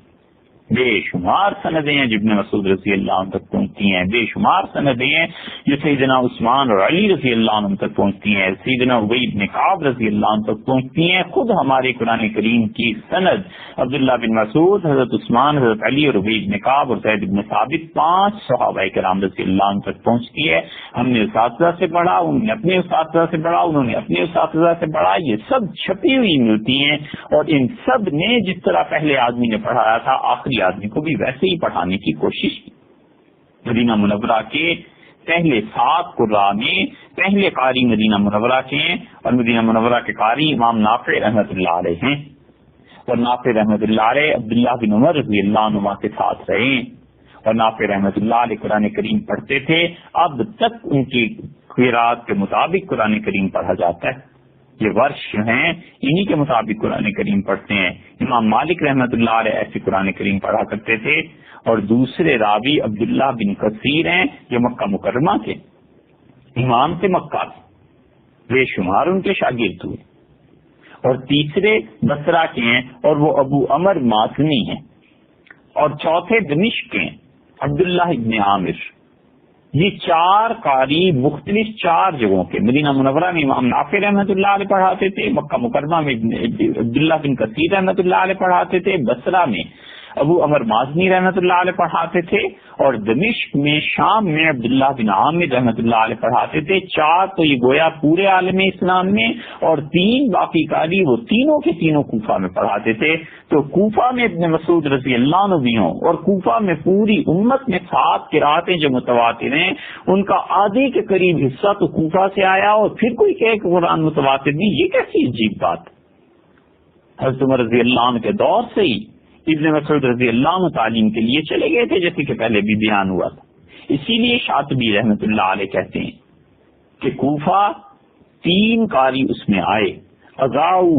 بے شمار سندیں ہیں ابن مسعود رضی اللہ عنہ تک پہنچتی ہیں, بے شمار سندیں ہیں جو سیدنا عثمان اور علی رضی اللہ عنہ تک پہنچتی ہیں, سیدنا ابی بن کعب رضی اللہ عنہ تک پہنچتی ہیں. خود ہمارے قرآن کریم کی سند عبداللہ بن مسعود, حضرت عثمان, حضرت علی اور ابی بن کعب اور زید بن ثابت 5 صحابہ کرام رضی اللہ عنہ تک پہنچتی ہے. ہم نے اساتذہ سے پڑھا, انہوں نے اپنے اساتذہ سے پڑھا, انہوں نے اپنے اساتذہ سے پڑھا. یہ سب چھپی ہوئی ملتی ہیں, اور ان سب نے جس طرح پہلے آدمی نے پڑھایا تھا آخری آدمی کو بھی ویسے ہی پڑھانے کی کوشش کی. مدینہ منورہ کے پہلے 7 قراء میں پہلے قاری مدینہ منورہ کے ہیں, اور مدینہ منورہ کے قاری امام نافع رحمۃ اللہ علیہ ہیں. اور نافع رحمۃ اللہ علیہ عبداللہ بن عمر رضی اللہ عنہ کے ساتھ رہے ہیں, اور نافع رحمۃ اللہ علیہ قرآن کریم پڑھتے تھے. اب تک ان کی قرات کے مطابق قرآن کریم پڑھا جاتا ہے. یہ ورش ہیں انہی کے مطابق قرآن کریم پڑھتے ہیں. امام مالک رحمۃ اللہ علیہ ایسے قرآن کریم پڑھا کرتے تھے. اور دوسرے راوی عبداللہ بن کثیر ہیں جو مکہ مکرمہ کے امام سے مکہ کے, بے شمار ان کے شاگرد ہوئے. اور تیسرے بصرہ کے ہیں اور وہ ابو عمر مازنی ہیں. اور چوتھے دمشق کے ہیں عبداللہ ابن عامر. یہ 4 قاری مختلف 4 جگہوں کے. مدینہ منورہ میں امام نافع رحمۃ اللہ علیہ پڑھاتے تھے, مکہ مکرمہ میں عبداللہ بن کثیر رحمۃ اللہ علیہ پڑھاتے تھے, بصرہ میں ابو عمر مازنی رحمۃ اللہ علیہ پڑھاتے تھے, اور دمشق میں شام میں عبداللہ بن عامر رحمۃ اللہ علیہ پڑھاتے تھے. 4 تو یہ گویا پورے عالم اسلام میں, اور 3 باقی قاری وہ تینوں کے تینوں کوفہ میں پڑھاتے تھے. تو کوفہ میں ابن مسعود رضی اللہ عنہ بھی ہوں, اور کوفہ میں پوری امت میں 7 قراتیں جو متواتر ہیں ان کا آدھے کے قریب حصہ تو کوفہ سے آیا, اور پھر کوئی کہے کہ قرآن متواتر نہیں. یہ کیسی عجیب بات. حضرت عمر رضی اللہ عنہ کے دور سے ہی ابن مسعود رضی اللہ عنہ تعلیم کے لیے چلے گئے تھے, جیسے کہ پہلے بھی بیان ہوا تھا. اسی لیے شاطبی رحمۃ اللہ علیہ کہتے ہیں کہ کوفہ 3 قاری اس میں آئے, اذاؤ,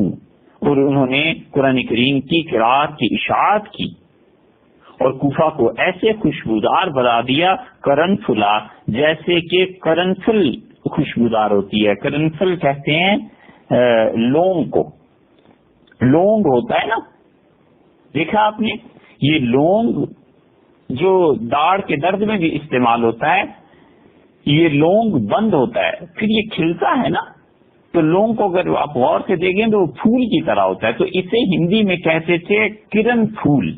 اور انہوں نے قرآن کریم کی قرات کی اشاعت کی, اور کوفہ کو ایسے خوشبودار بنا دیا کرنفلا, جیسے کہ کرنفل خوشبودار ہوتی ہے. کرنفل کہتے ہیں لونگ کو, لونگ ہوتا ہے نا, دیکھا آپ نے, یہ لونگ جو داڑھ کے درد میں بھی استعمال ہوتا ہے, یہ لونگ بند ہوتا ہے پھر یہ کھلتا ہے نا، تو لونگ کو اگر آپ غور سے دیکھیں تو وہ پھول کی طرح ہوتا ہے، تو اسے ہندی میں کہتے تھے کرن پھول۔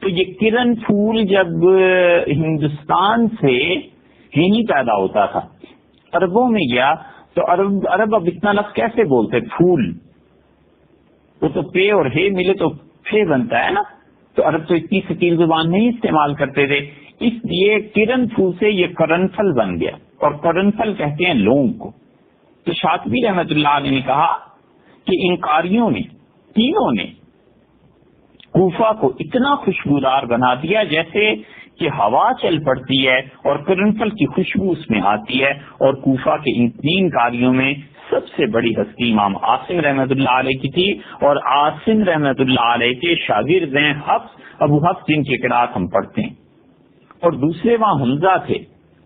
تو یہ کرن پھول جب ہندوستان سے ہی پیدا ہوتا تھا، عربوں میں گیا تو عرب اب اتنا لفظ کیسے بولتے، پھول، وہ تو پے اور ہے ملے تو پھے بنتا ہے نا، تو عرب تو اتنی ثقیل زبان نہیں استعمال کرتے تھے، اس لیے کرن پھول سے یہ قرنفل بن گیا، اور قرنفل کہتے ہیں لونگ کو۔ تو شاطبی رحمت اللہ علیہ نے کہا کہ ان قاریوں نے تینوں نے کوفہ کو اتنا خوشبودار بنا دیا جیسے کہ ہوا چل پڑتی ہے اور قرنفل کی خوشبو اس میں آتی ہے، اور کوفہ کے ان تین قاریوں میں سب سے بڑی ہستی امام عاصم رحمت اللہ علیہ کی تھی، اور عاصم رحمت اللہ علیہ کے شاگرد ہیں حفص، ابو حفص جن کی قرات ہم پڑھتے ہیں، اور دوسرے وہاں حمزہ تھے،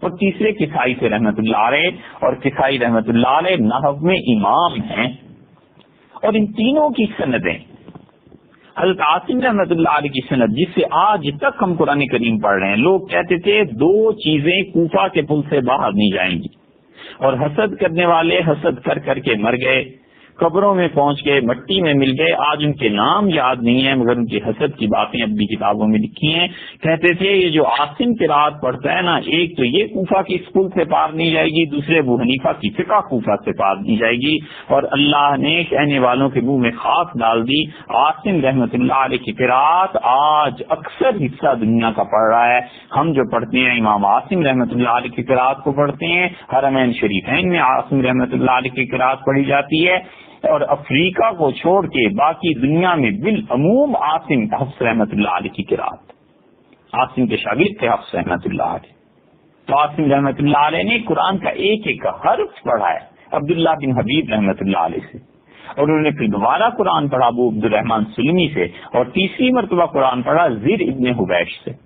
اور تیسرے کسائی تھے رحمت اللہ علیہ، اور کسائی رحمت اللہ علیہ نحو میں امام ہیں۔ اور ان تینوں کی سندیں حضرت عاصم رحمت اللہ علیہ کی سند جس سے آج تک ہم قرآن کریم پڑھ رہے ہیں، لوگ کہتے تھے دو چیزیں کوفہ کے پل سے باہر نہیں جائیں گی، اور حسد کرنے والے حسد کر کر کے مر گئے، قبروں میں پہنچ گئے، مٹی میں مل گئے، آج ان کے نام یاد نہیں ہیں مگر ان کی حسد کی باتیں اب بھی کتابوں میں لکھی ہیں۔ کہتے تھے یہ جو عاصم قرات پڑھتا ہے نا، ایک تو یہ کوفہ کی اسکول سے پار نہیں جائے گی، دوسرے ابو حنیفہ کی فقہ کوفہ سے پار نہیں جائے گی، اور اللہ نے کہنے والوں کے منہ میں خاک ڈال دی۔ عاصم رحمت اللہ علیہ کی قرات آج اکثر حصہ دنیا کا پڑھ رہا ہے، ہم جو پڑھتے ہیں امام عاصم رحمت اللہ علیہ کی قرات کو پڑھتے ہیں، حرمین شریفین میں عاصم رحمت اللہ علیہ کی قرات پڑھی جاتی ہے، اور افریقہ کو چھوڑ کے باقی دنیا میں بالعموم عاصم حفص رحمت اللہ علیہ کی قرات، عاصم کے شاگرد تھے حفص رحمت اللہ علیہ۔ تو عاصم رحمت اللہ علیہ نے قرآن کا ایک ایک حرف پڑھا ہے عبداللہ بن حبیب رحمت اللہ علیہ سے، اور انہوں نے پھر دوبارہ قرآن پڑھا ابو عبد الرحمن سلمی سے، اور تیسری مرتبہ قرآن پڑھا زر ابن حبیش سے۔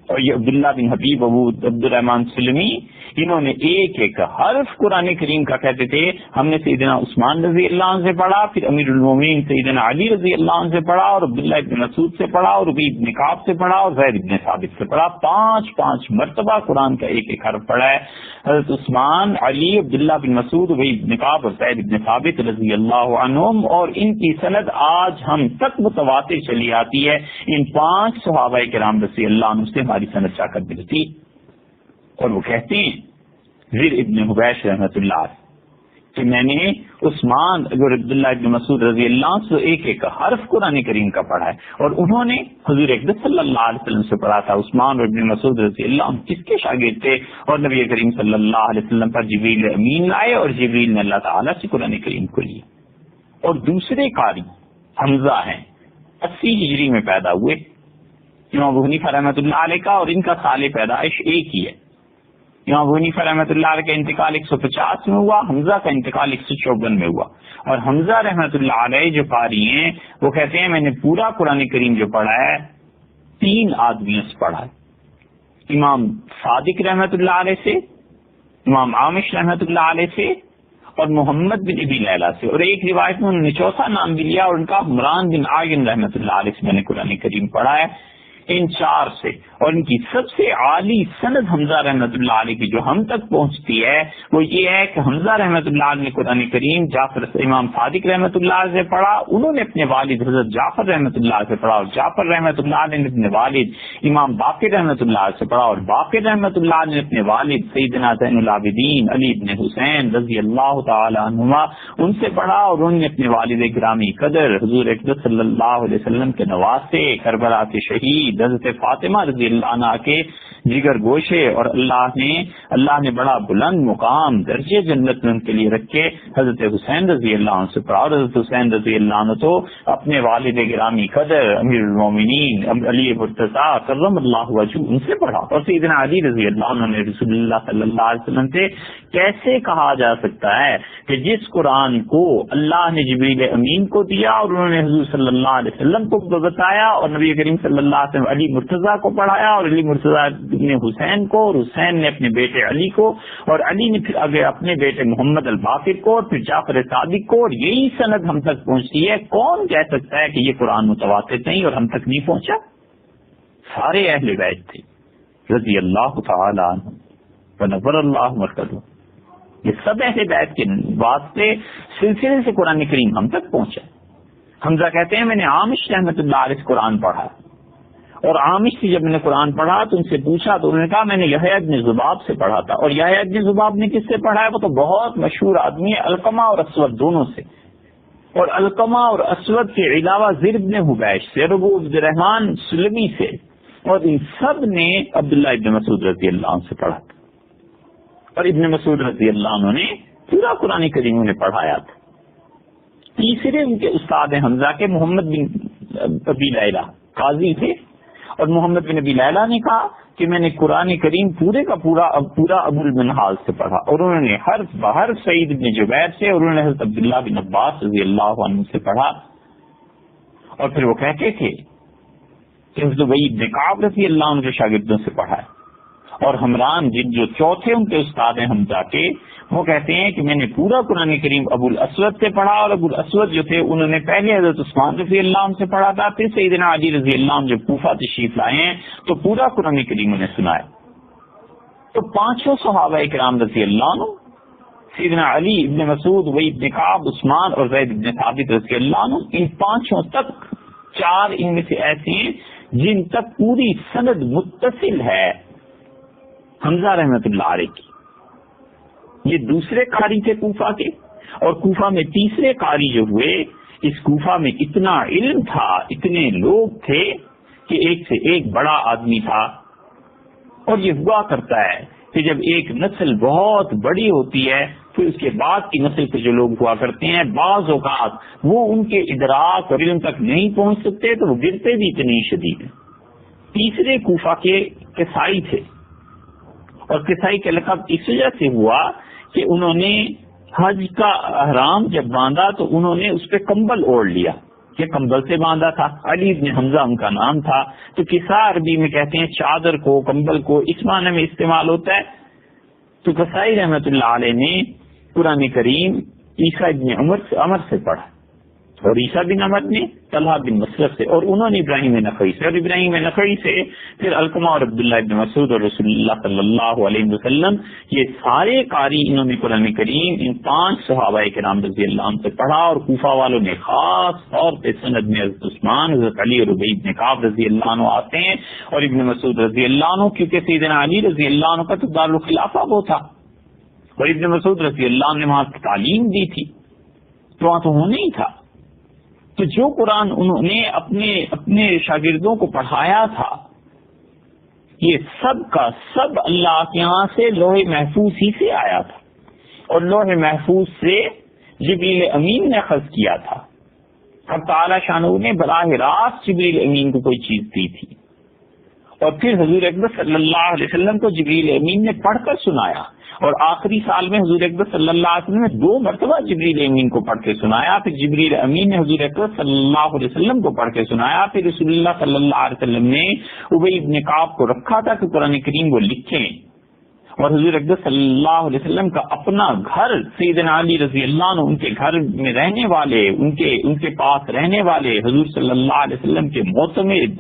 اور یہ عبداللہ بن حبیب ابو عبد الرحمن سلمی، انہوں نے ایک ایک حرف قرآن کریم کا کہتے تھے۔ ہم نے سیدنا عثمان رضی اللہ عنہ سے پڑھا، پھر امیر المومنین سیدنا علی رضی اللہ عنہ سے پڑھا، اور عبداللہ ابن مسعود سے پڑھا، اور ربیع ابن کعب سے پڑھا، اور زید ابن ثابت سے پڑھا۔ پانچ مرتبہ قرآن کا ایک ایک حرف پڑھا ہے۔ حضرت عثمان، علی، عبداللہ بن مسعود، ربیع ابن کعب اور زید ابن ثابت رضی اللہ عنہم، اور ان کی سند آج ہم تک متواتر چلی آتی ہے۔ ان 5 صحابہ کرام رضی اللہ عنہ سے ہماری سند جا کر ملتی، اور وہ کہتے ہیں زر ابن حبیش رحمت اللہ علیہ کہ میں نے عثمان اور عبداللہ ابن مسعود رضی اللہ عنہ سے ایک ایک حرف قرآن کریم کا پڑھا ہے، اور انہوں نے حضور اقدس صلی اللہ علیہ وسلم سے پڑھا تھا۔ عثمان اور ابن مسعود رضی اللہ عنہ کس کے شاگرد تھے؟ اور نبی کریم صلی اللہ علیہ وسلم پر جبریل امین آئے، اور جبریل نے اللہ تعالیٰ سے قرآن کریم کو لیا۔ اور دوسرے قاری حمزہ ہیں، 80 ہجری میں پیدا ہوئے، امام ابو حنیفہ رحمۃ اللہ علیہ کا اور ان کا سال پیدائش ایک ہی ہے۔ امام ابو حنیفہ رحمۃ اللہ علیہ کا انتقال 150 میں ہوا، حمزہ کا انتقال 154 میں ہوا۔ اور حمزہ رحمۃ اللہ علیہ جو قاری ہیں وہ کہتے ہیں میں نے پورا قرآن کریم جو پڑھا ہے 3 آدمیوں سے پڑھا ہے، امام صادق رحمۃ اللہ علیہ سے، امام عامش رحمۃ اللہ علیہ سے، اور محمد بن ابی لیلہ سے، اور ایک روایت میں انہوں نے چوتھا نام بھی لیا، اور ان کا عمران بن عاین رحمۃ اللہ علیہ سے میں نے قرآن کریم پڑھا ہے۔ ان 4 سے، اور ان کی سب سے عالی سند حمزہ رحمۃ اللہ علیہ کی جو ہم تک پہنچتی ہے وہ یہ ہے کہ حمزہ رحمۃ اللہ علیہ نے قرآن کریم جعفر امام صادق رحمۃ اللہ علیہ سے پڑھا، انہوں نے اپنے والد حضرت جعفر رحمۃ اللہ علیہ سے پڑھا، اور جعفر رحمۃ اللہ علیہ نے اپنے والد امام باقر رحمۃ اللہ علیہ سے پڑھا، اور باقر رحمۃ اللہ علیہ نے اپنے والد سیدنا زین العابدین علی بن حسین رضی اللہ تعالی عنہما ان سے پڑھا، اور انہوں نے اپنے والد گرامی قدر حضور اقدس صلی اللہ علیہ وسلم کے نواسے، کربلا کے شہید حضرت فاطمہ رضی اللہ عنہا کے جگر گوشے، اور اللہ نے بڑا بلند مقام درجے جنت میں ان کے لیے رکھے، حضرت حسین رضی اللہ عنہ سے پڑھا، اور حضرت حسین رضی اللہ عنہ تو اپنے والد گرامی قدر امیر المومنین علی مرتضیٰ کرم اللہ وجہہ ان سے پڑھا، اور سیدنا علی رضی اللہ عنہ نے رسول اللہ صلی اللہ علیہ وسلم سے کیسے کہا جا سکتا ہے کہ جس قرآن کو اللہ نے جبریل امین کو دیا اور انہوں نے حضور صلی اللہ علیہ وسلم کو بتایا، اور نبی کریم صلی اللہ علیہ وسلم علی مرتضیٰ کو پڑھایا، اور علی مرتضیٰ نے حسین کو، اور حسین نے اپنے بیٹے علی کو، اور علی نے پھر آگے اپنے بیٹے محمد الباقر کو، اور پھر جعفر صادق کو، اور یہی سند ہم تک پہنچتی ہے۔ کون کہہ سکتا ہے کہ یہ قرآن متواتر نہیں اور ہم تک نہیں پہنچا؟ سارے اہل بیت تھے رضی اللہ تعالی عنہ۔ ونور اللہ مرکزہ. یہ سب اہل بیت کے واسطے سلسلے سے قرآن کریم ہم تک پہنچا. حمزہ کہتے ہیں میں نے عامش رحمۃ اللہ علیہ سے قرآن پڑھا، اور عامش سے جب میں نے قرآن پڑھا تو ان سے پوچھا تو انہوں نے کہا میں نے یحییٰ ابن ذباب سے پڑھا تھا. اور یحییٰ ابن ذباب نے کس سے پڑھا ہے؟ وہ تو بہت مشہور آدمی ہے، علقمہ اور اسود دونوں سے. اور علقمہ اور اسود کے علاوہ زر ابن حبیش سے، ربو عبد الرحمن سلمی سے، اور ان سب نے عبداللہ ابن مسعود رضی اللہ عنہ سے پڑھا تھا. اور ابن مسعود رضی اللہ عنہ نے پورا قرآن کریم انہیں پڑھایا تھا. تیسرے ان کے استاد حمزہ کے محمد بن ابی لیلہ قاضی تھے، اور محمد بن ابی لیلہ نے کہا کہ میں نے قرآن کریم پورے کا پورا ابو المنہال سے پڑھا، اور انہوں نے حرف بحرف سعید بن جبیر سے، اور انہوں نے حضرت عبداللہ بن عباس رضی اللہ عنہ سے پڑھا. اور پھر وہ کہتے تھے کہ حضرت ابی بن کعب رضی اللہ عنہ کے شاگردوں سے پڑھا ہے. اور حمران جن جو چوتھے ان کے استاد ہیں حمزہ کے، وہ کہتے ہیں کہ میں نے پورا قرآن کریم ابو الاسود سے پڑھا، اور ابو الاسود جو تھے انہوں نے پہلے حضرت عثمان رضی اللہ عنہ سے پڑھا تھا، پھر سیدنا علی رضی اللہ عنہ جب کوفہ تشریف لائے ہیں تو پورا قرآن کریم انہیں سنایا. تو پانچوں صحابہ کرام رضی اللہ عنہ، سیدنا علی، ابن مسعود، ابی بن کعب، عثمان اور زید بن ثابت رضی اللہ عنہ، ان پانچوں تک، چار ان میں سے ایسے ہیں جن تک پوری سند متصل ہے حمزہ رحمۃ اللہ علیہ کی. یہ دوسرے قاری تھے کوفہ کے، اور کوفہ میں تیسرے قاری جو ہوئے، اس کوفہ میں اتنا علم تھا، اتنے لوگ تھے کہ ایک سے ایک بڑا آدمی تھا. اور یہ ہوا کرتا ہے کہ جب ایک نسل بہت بڑی ہوتی ہے پھر اس کے بعد کی نسل کے جو لوگ ہوا کرتے ہیں بعض اوقات وہ ان کے ادراک اور علم تک نہیں پہنچ سکتے تو وہ گرتے بھی اتنی شدید ہیں. تیسرے کوفہ کے کسائی تھے، اور کسائی کا لقب اس وجہ سے ہوا کہ انہوں نے حج کا احرام جب باندھا تو انہوں نے اس پہ کمبل اوڑھ لیا، یہ کمبل سے باندھا تھا. علی بن حمزہ ان کا نام تھا. تو کسا عربی میں کہتے ہیں چادر کو، کمبل کو، اس معنی میں استعمال ہوتا ہے. تو کسائی رحمۃ اللہ علیہ نے قرآن کریم عیسیٰ بن عمر سے پڑھا، اور عیسیٰ بن عمر نے طلحہ بن مسلف سے، اور انہوں نے ابراہیم نخعی سے، اور ابراہیم نخعی سے پھر علقمہ اور عبداللہ ابن مسعود اور رسول اللہ صلی اللہ علیہ وسلم. یہ سارے قاری انہوں نے قرآن کریم ان پانچ صحابہ کرام رضی اللہ عنہ سے پڑھا. اور کوفہ والوں نے خاص طور پہ سند میں حضرت عثمان، حضرت علی اور ابی بن کعب رضی اللہ عنہ آتے ہیں، اور ابن مسعود رضی اللہ عنہ، کیونکہ سیدنا علی رضی اللہ عنہ کا تو دارالخلافہ وہ تھا، اور ابن مسعود رضی اللہ عنہ نے وہاں تعلیم دی تھی، تو وہاں تو ہونا ہی تھا. تو جو قرآن انہوں نے اپنے شاگردوں کو پڑھایا تھا یہ سب کا سب اللہ کے یہاں سے لوح محفوظ ہی سے آیا تھا، اور لوح محفوظ سے جبریل امین نے اخذ کیا تھا. اب تعالی شانہ نے براہ راست جبریل امین کو کوئی چیز دی تھی، اور پھر حضور اکبر صلی اللہ علیہ وسلم کو جبریل امین نے پڑھ کر سنایا. اور آخری سال میں حضور اکبر صلی اللہ علیہ وسلم نے 2 مرتبہ جبریل امین کو پڑھ کے سنایا. پھر جبریل امین نے حضور اکبر صلی اللہ علیہ وسلم کو پڑھ کے سنایا. پھر رسول اللہ صلی اللہ علیہ وسلم نے ابی بن کعب کو رکھا تھا کہ قرآن کریم وہ لکھیں، اور حضور اکبر صلی اللہ علیہ وسلم کا اپنا گھر سیدنا علی رضی اللہ عنہ، ان کے گھر میں رہنے والے، ان کے پاس رہنے والے حضور صلی اللہ علیہ وسلم کے معتمد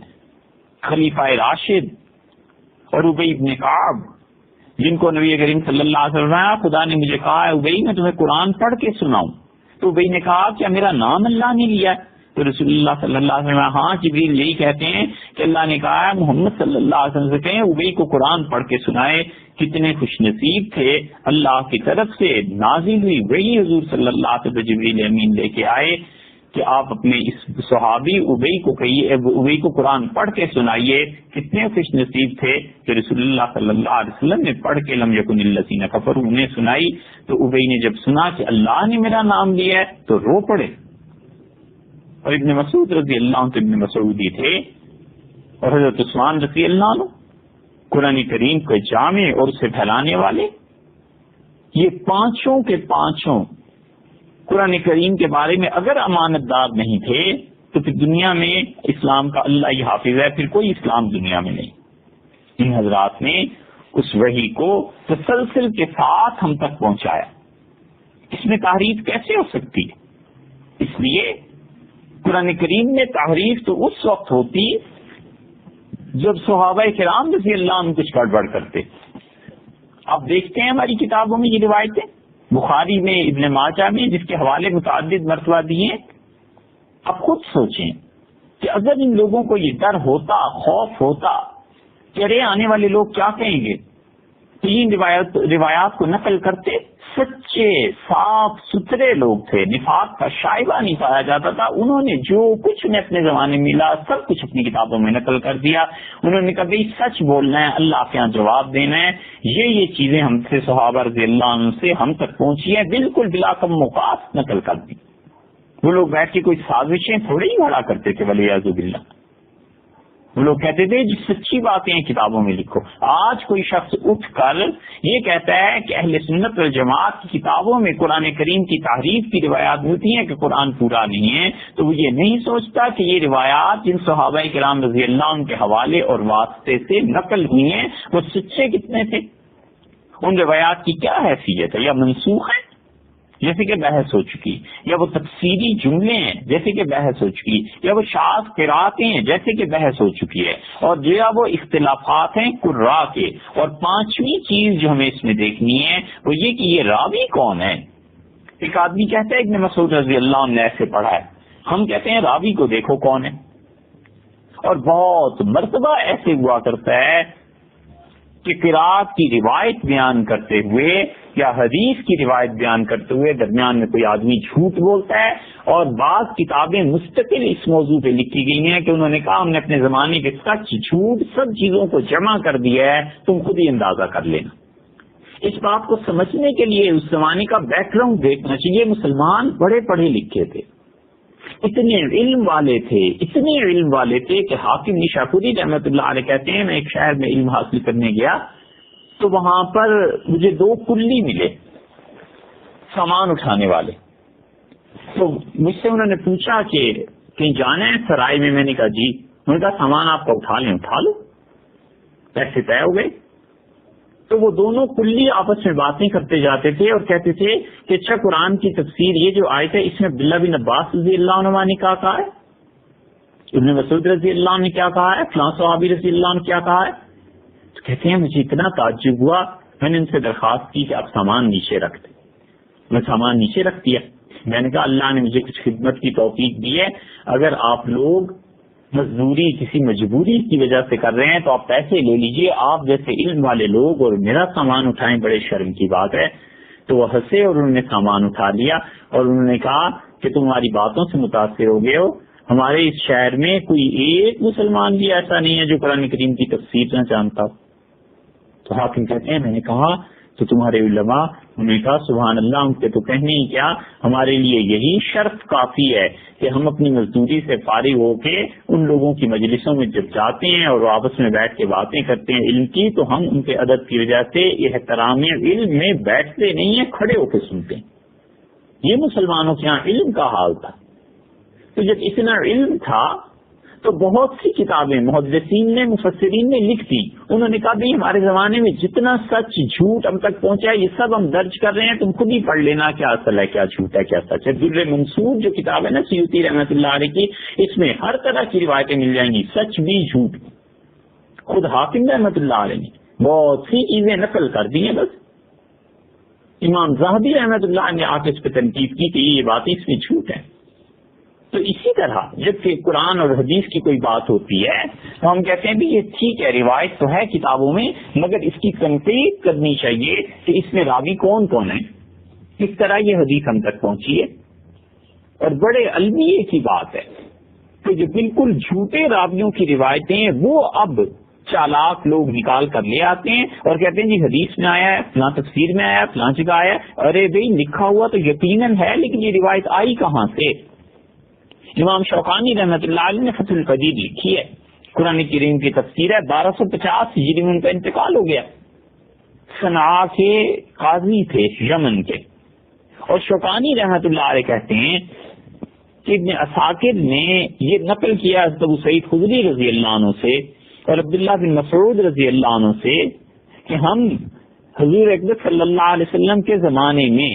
خلیفہ راشد اور ابی بن کعب، جن کو نبی کریم صلی اللہ علیہ وسلم خدا نے مجھے کہا ہے ابی میں تمہیں قرآن پڑھ کے سناؤں. تو ابی نے کہا کیا میرا نام اللہ نے لیا ہے؟ تو رسول اللہ صلی اللہ علیہ وسلم ہاں جبریل یہی کہتے ہیں کہ اللہ نے کہا ہے محمد صلی اللہ علیہ وسلم سے کہیں ابی کو قرآن پڑھ کے سنائے. کتنے خوش نصیب تھے، اللہ کی طرف سے نازل ہوئی وہی حضور صلی اللہ علیہ وسلم جبریل امین لے کے آئے کہ آپ اپنے اس صحابی ابی کو کہیے، ابی کو قرآن پڑھ کے سنائیے. کتنے خوش نصیب تھے کہ رسول اللہ صلی اللہ علیہ وسلم نے پڑھ کے لم یکن الذین کفروا انہیں سنائی. تو ابی نے جب سنا کہ اللہ نے میرا نام لیا ہے تو رو پڑے. اور ابن مسعود رضی اللہ عنہ ابن مسعودی تھے، اور حضرت عثمان رضی اللہ عنہ قرآن کریم کے جامع اور اسے پھیلانے والے. یہ پانچوں کے پانچوں قرآن کریم کے بارے میں اگر امانت دار نہیں تھے تو پھر دنیا میں اسلام کا اللہ ہی حافظ ہے، پھر کوئی اسلام دنیا میں نہیں. ان حضرات نے اس وحی کو تسلسل کے ساتھ ہم تک پہنچایا. اس میں تحریف کیسے ہو سکتی ہے؟ اس لیے قرآن کریم میں تحریف تو اس وقت ہوتی جب صحابہ کرام رضی اللہ عنہ کچھ گڑبڑ کرتے. آپ دیکھتے ہیں ہماری کتابوں میں یہ روایتیں، بخاری میں، ابن ماجہ میں، جس کے حوالے متعدد مرتبہ دیے. اب خود سوچیں کہ اگر ان لوگوں کو یہ ڈر ہوتا، خوف ہوتا کہ ارے آنے والے لوگ کیا کہیں گے، تو ان روایات کو نقل کرتے. سچے صاف ستھرے لوگ تھے، نفاق کا شائبہ نہیں پایا جاتا تھا. انہوں نے جو کچھ انہیں اپنے زمانے میں ملا سب کچھ اپنی کتابوں میں نقل کر دیا. انہوں نے کبھی سچ بولنا ہے، اللہ کے یہاں جواب دینا ہے. یہ چیزیں ہم سے صحابہ رضی اللہ عنہ سے ہم تک پہنچی ہیں، بالکل بلا کم مقاصد نقل کر دی. وہ لوگ بیٹھ کے کوئی سازشیں تھوڑی ہی بڑا کرتے تھے ولیعذ باللہ. وہ لوگ کہتے تھے جو سچی باتیں ہیں کتابوں میں لکھو. آج کوئی شخص اٹھ کر یہ کہتا ہے کہ اہل سنت والجماعت کی کتابوں میں قرآن کریم کی تحریف کی روایات ہوتی ہیں کہ قرآن پورا نہیں ہے، تو وہ یہ نہیں سوچتا کہ یہ روایات جن صحابہ کرام رضی اللہ عنہ کے حوالے اور واسطے سے نقل ہوئی ہیں وہ سچے کتنے تھے، ان روایات کی کیا حیثیت ہے، یا منسوخ ہے جیسے کہ بحث ہو چکی، یا وہ تفسیری جملے ہیں جیسے کہ بحث ہو چکی، یا وہ شاذ قراتیں ہیں جیسے کہ بحث ہو چکی ہے، اور یا وہ اختلافات ہیں قراء کے. اور پانچویں چیز جو ہمیں اس میں دیکھنی ہے وہ یہ کہ یہ راوی کون ہے. ایک آدمی کہتا ہے ابن مسعود رضی اللہ عنہ نے ایسے پڑھا ہے، ہم کہتے ہیں راوی کو دیکھو کون ہے. اور بہت مرتبہ ایسے ہوا کرتا ہے کہ قرات کی روایت بیان کرتے ہوئے یا حدیث کی روایت بیان کرتے ہوئے درمیان میں کوئی آدمی جھوٹ بولتا ہے. اور بعض کتابیں مستقل اس موضوع پہ لکھی گئی ہیں کہ انہوں نے کہا ہم نے اپنے زمانے کے سچ جھوٹ سب چیزوں کو جمع کر دیا ہے، تم خود ہی اندازہ کر لینا. اس بات کو سمجھنے کے لیے اس زمانے کا بیک گراؤنڈ دیکھنا چاہیے. مسلمان بڑے پڑھے لکھے تھے، اتنے علم والے تھے کہ حاکم نیشاپوری رحمۃ اللہ علیہ کہتے ہیں میں ایک شہر میں علم حاصل کرنے گیا تو وہاں پر مجھے 2 کلی ملے سامان اٹھانے والے. تو مجھ سے انہوں نے پوچھا کہ کہیں جانا ہے سرائے میں. میں نے کہا جی. انہوں نے کہا سامان آپ کو اٹھا لو. پیسے طے ہو گئے. تو وہ دونوں کلی آپس میں باتیں کرتے جاتے تھے اور کہتے تھے کہ اچھا قرآن کی تفسیر یہ جو آیت ہے اس میں عبداللہ بن عباس رضی اللہ عنہ نے کیا کہا ہے، ابن مسعود رضی اللہ عنہ نے کیا کہا ہے، فلاں صحابی رضی اللہ عنہ کیا کہا ہے. تو کہتے ہیں مجھے اتنا تعجب ہوا، میں نے ان سے درخواست کی کہ آپ سامان نیچے رکھ دیں. میں سامان نیچے رکھ دیا. میں نے کہا اللہ نے مجھے کچھ خدمت کی توفیق دی ہے، اگر آپ لوگ مزدوری کسی مجبوری کی وجہ سے کر رہے ہیں تو آپ پیسے لے لیجئے، آپ جیسے علم والے لوگ اور میرا سامان اٹھائیں بڑے شرم کی بات ہے. تو وہ ہنسے اور انہوں نے سامان اٹھا لیا اور انہوں نے کہا کہ تمہاری باتوں سے متاثر ہو گئے ہو، ہمارے اس شہر میں کوئی ایک مسلمان بھی ایسا نہیں ہے جو قرآن کریم کی تفسیر نہ جانتا ہو. تو حاکم کہتے ہیں میں نے کہا تو تمہارے علماء، انہوں نے کہا سبحان اللہ، ان کے تو کہنے ہی کیا، ہمارے لیے یہی شرط کافی ہے کہ ہم اپنی مزدوری سے فارغ ہو کے ان لوگوں کی مجلسوں میں جب جاتے ہیں اور وہ آپس میں بیٹھ کے باتیں کرتے ہیں علم کی تو ہم ان کے ادب کی وجہ سے احترام علم میں بیٹھتے نہیں ہیں، کھڑے ہو کے سنتے ہیں. یہ مسلمانوں کے یہاں علم کا حال تھا. تو جب اتنا علم تھا تو بہت سی کتابیں محدثین نے مفسرین نے لکھ دی. انہوں نے کہا بھائی ہمارے زمانے میں جتنا سچ جھوٹ ہم تک پہنچا ہے یہ سب ہم درج کر رہے ہیں، تم خود ہی پڑھ لینا کیا اصل ہے کیا جھوٹ ہے کیا سچ ہے. در منصور جو کتاب ہے نا سیوطی رحمۃ اللہ علیہ کی، اس میں ہر طرح کی روایتیں مل جائیں گی، سچ بھی جھوٹ بھی. خود حاکم رحمۃ اللہ علیہ نے بہت سی چیزیں نقل کر دی ہیں. بس امام ذہبی رحمۃ اللہ نے آ کے اس پہ تنقید کی کہ یہ باتیں اس میں جھوٹ ہے. تو اسی طرح جب کہ قرآن اور حدیث کی کوئی بات ہوتی ہے تو ہم کہتے ہیں بھی یہ ٹھیک ہے روایت تو ہے کتابوں میں، مگر اس کی تنقید کرنی چاہیے کہ اس میں راوی کون کون ہے، کس طرح یہ حدیث ہم تک پہنچی ہے. اور بڑے المیے کی بات ہے کہ جو بالکل جھوٹے راویوں کی روایتیں ہیں وہ اب چالاک لوگ نکال کر لے آتے ہیں اور کہتے ہیں جی حدیث میں آیا ہے، فلاں تفسیر میں آیا ہے، فلاں جگہ آیا ہے. ارے بھائی لکھا ہوا تو یقیناً ہے لیکن یہ روایت آئی کہاں سے. امام شوکانی رحمۃ اللہ علیہ نے فتح القدیر لکھی ہے، قرآن کریم کی تفسیر ہے. 1250 ہجری میں ان کا انتقال ہو گیا. صنعاء کے قاضی تھے یمن کے. اور شوکانی رحمۃ اللہ علیہ کہتے ہیں کہ ابن عساکر نے یہ نقل کیا حضرت ابو سعید خدری رضی اللہ عنہ سے اور عبداللہ بن مسعود رضی اللہ عنہ سے کہ ہم حضور اکبر صلی اللہ علیہ وسلم کے زمانے میں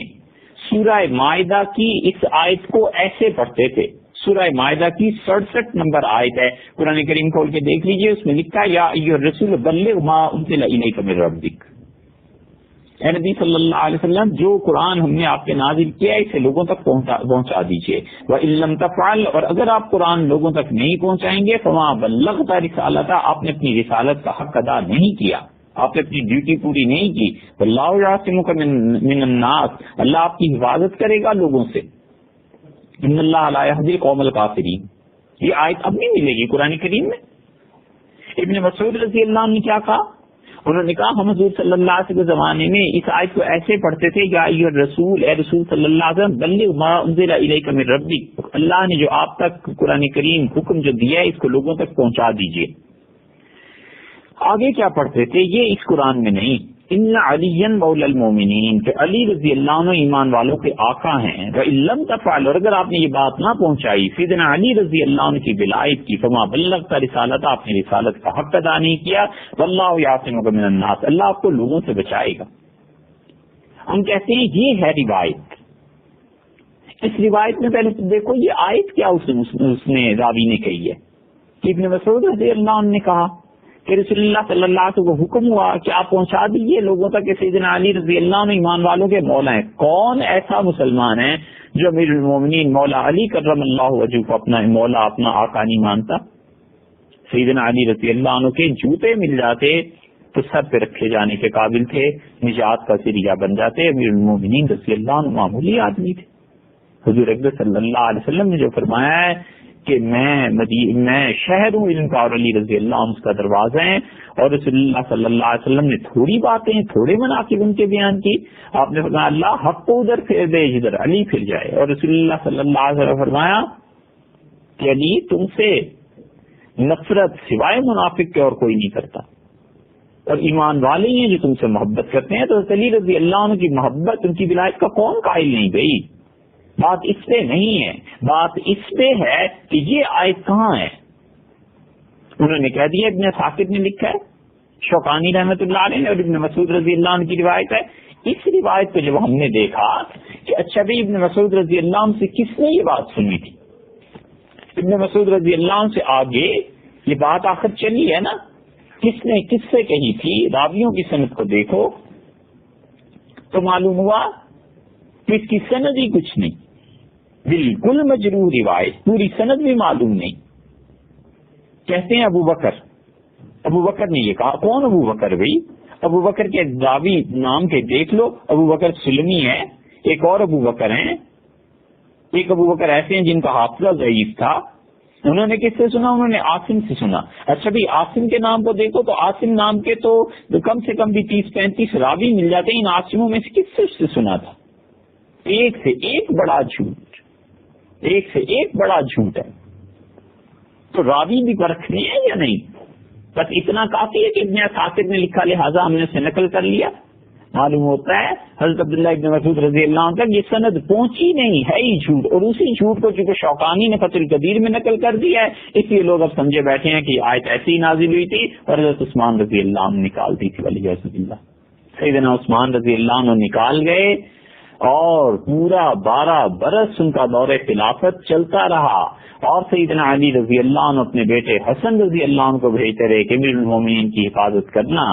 سورہ مائدہ کی اس آیت کو ایسے پڑھتے تھے. سورہ مائدہ کی 67 نمبر آیت ہے، قرآن کریم کھول کے دیکھ لیجئے، اس میں لکھا ہے یا ایھا الرسول بلغ ما انزل الیک من ربک. اے نبی صلی اللہ علیہ وسلم جو قرآن ہم نے آپ کے نازل کیا ہے اسے لوگوں تک پہنچا دیجیے. وَإِن لَّمْ تَفْعَلْ، اور اگر آپ قرآن لوگوں تک نہیں پہنچائیں گے فَمَا بَلَّغْتَ رِسَالَتَهُ، آپ نے اپنی رسالت کا حق ادا نہیں کیا، آپ نے اپنی ڈیوٹی پوری نہیں کی. وَاللَّهُ يَعْصِمُكَ مِنَ النَّاسِ، اللہ آپ کی حفاظت کرے گا لوگوں سے. ان اللہ لا يهدي القوم الكافرین، یہ آیت اب نہیں ملے گی قرآن کریم میں. ابن مسعود رضی اللہ عنہ نے کیا کہا؟ انہوں نے کہا ہم حضور صلی اللہ علیہ وسلم کے زمانے میں اس آیت کو ایسے پڑھتے تھے یا ایھا الرسول، اے رسول صلی اللہ علیہ وسلم بلغ ما انزل الیک من ربک، اللہ نے جو آپ تک قرآن کریم حکم جو دیا ہے اس کو لوگوں تک پہنچا دیجئے. آگے کیا پڑھتے تھے؟ یہ اس قرآن میں نہیں. ان علی مولا المومنین، کہ علی رضی اللہ عنہ ایمان والوں کے آقا ہیں. وَإِن لَّمْ تَفْعَلْ، اور اگر آپ نے یہ بات نہ پہنچائی سیدنا علی رضی اللہ عنہ کی ولایت کی، فما بلغت رسالت، آپ نے رسالت کا حق ادا نہیں کیا. واللہ یعصمک من الناس، اللہ آپ کو لوگوں سے بچائے گا. ہم کہتے ہیں یہ ہے روایت. اس روایت میں پہلے تو دیکھو یہ آیت کیا اس نے راوی نے کہی ہے کہ ابن مسعود رضی اللہ عنہ نے کہا کہ رسول اللہ صلی اللہ علیہ وسلم کو حکم ہوا کہ آپ پہنچا دیجیے لوگوں تک کہ سیدنا علی رضی اللہ عنہ ایمان والوں کے مولا ہیں. کون ایسا مسلمان ہے جو امیر المومنین مولا علی کرم اللہ وجہہ کو اپنا مولا اپنا آقا نہیں مانتا؟ سیدنا علی رضی اللہ عنہ کے جوتے مل جاتے تو سر پہ رکھے جانے کے قابل تھے، نجات کا ذریعہ بن جاتے. امیر المومنین رضی اللہ عنہ معمولی آدمی تھے. حضور اکبر صلی اللہ علیہ وسلم نے جو فرمایا ہے کہ میں شہر ہوں علم کا اور علی رضی اللہ عنہ کا دروازہ ہیں، اور رسول اللہ صلی اللہ علیہ وسلم نے تھوڑی باتیں تھوڑے مناقب ان کے بیان کی. آپ نے فرمایا اللہ حق کو ادھر پھیر دے جدھر علی پھر جائے، اور رسول اللہ صلی اللہ علیہ وسلم فرمایا کہ علی تم سے نفرت سوائے منافق کے اور کوئی نہیں کرتا، اور ایمان والے ہیں جو تم سے محبت کرتے ہیں. تو علی رضی اللہ عنہ کی محبت ان کی ولایت کا کون قائل نہیں بھائی؟ بات اس پہ نہیں ہے، بات اس پہ ہے کہ یہ آیت کہاں ہے. انہوں نے کہہ دیا، ابن ثاقب نے لکھا ہے، شوکانی رحمۃ اللہ علیہ اور ابن مسعود رضی اللہ عنہ کی روایت ہے. اس روایت پہ جب ہم نے دیکھا کہ اچھا بھی ابن مسعود رضی اللہ عنہ سے کس نے یہ بات سنی تھی، ابن مسعود رضی اللہ عنہ سے آگے یہ بات آخر چلی ہے نا، کس نے کس سے کہی تھی؟ راویوں کی سند کو دیکھو تو معلوم ہوا کہ اس کی سند ہی کچھ نہیں، بالکل مجروح روایت، پوری سند بھی معلوم نہیں. کہتے ہیں ابو بکر نے یہ کہا. کون ابو بکر بھائی؟ ابو بکر کے راوی نام کے دیکھ لو، ابو بکر سلمی ہے، ایک اور ابو بکر ہیں، ایک ابو بکر ایسے ہیں جن کا حافظہ ضعیف تھا. انہوں نے کس سے سنا؟ انہوں نے عاصم سے سنا. اچھا بھی عاصم کے نام کو دیکھو تو عاصم نام کے تو کم سے کم بھی 30-35 راوی مل جاتے ہیں. ان عاصموں میں سے کس سے سنا تھا؟ ایک سے ایک بڑا جھوٹ، ایک سے ایک بڑا جھوٹ ہے. تو راوی بھی پرکھنے ہیں یا نہیں؟ بس اتنا کافی ہے کہ ابن ثاقب نے لکھا لہٰذا ہم نے اسے نقل کر لیا. معلوم ہوتا ہے حضرت عبداللہ ابن مسعود رضی اللہ عنہ تک یہ سند پہنچی نہیں ہے ہی جھوٹ، اور اسی جھوٹ کو چونکہ شوکانی نے فتح القدیر میں نقل کر دیا ہے، اس لیے لوگ اب سمجھے بیٹھے ہیں کہ آیت ایسی نازل ہوئی تھی اور حضرت عثمان رضی اللہ عنہ نکال دی تھی. ولی اللہ سیدنا عثمان رضی اللہ عنہ نکال گئے اور پورا 12 برس ان کا دور خلافت چلتا رہا. اور سیدنا علی رضی اللہ عنہ اپنے بیٹے حسن رضی اللہ عنہ کو بھیجتے رہے کہ امیر المومنین کی حفاظت کرنا.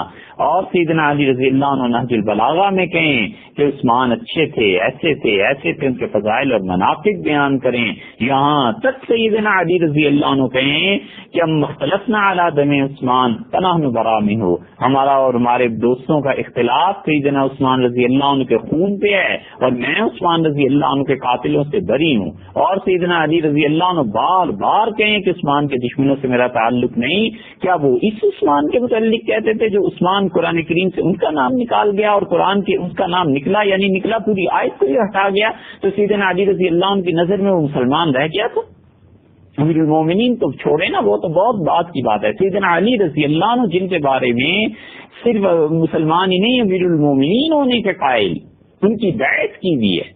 اور سیدنا علی رضی اللہ عنہ نہج البلاغہ میں کہیں کہ عثمان اچھے تھے، ایسے تھے ان کے فضائل اور مناقب بیان کریں. یہاں تک سیدنا علی رضی اللہ عنہ کہیں کہ ہم مختلفنا علی دم عثمان فنحن براء منہ، ہمارا اور ہمارے دوستوں کا اختلاف سیدنا عثمان رضی اللہ عنہ کے خون پہ ہے اور میں عثمان رضی اللہ عنہ کے قاتلوں سے بری ہوں. اور سیدنا علی رضی اللہ عنہ بار بار کہیں کہ عثمان کے دشمنوں سے میرا تعلق نہیں. کیا وہ اس عثمان کے متعلق کہتے تھے جو عثمان قرآن کریم سے ان کا نام نکال گیا اور قرآن کے ان کا نام نکلا، یعنی نکلا پوری آیت کو ہی ہٹا گیا، تو سیدنا علی رضی اللہ عنہ کی نظر میں وہ مسلمان رہ گیا تھا؟ امیر المومنین تو چھوڑے نا، وہ تو بہت بات کی بات ہے. سیدنا علی رضی اللہ عنہ جن کے بارے میں صرف مسلمان ہی نہیں امیر المومنین ہونے کے قائل، ان کی بیعت کی ہوئی ہے.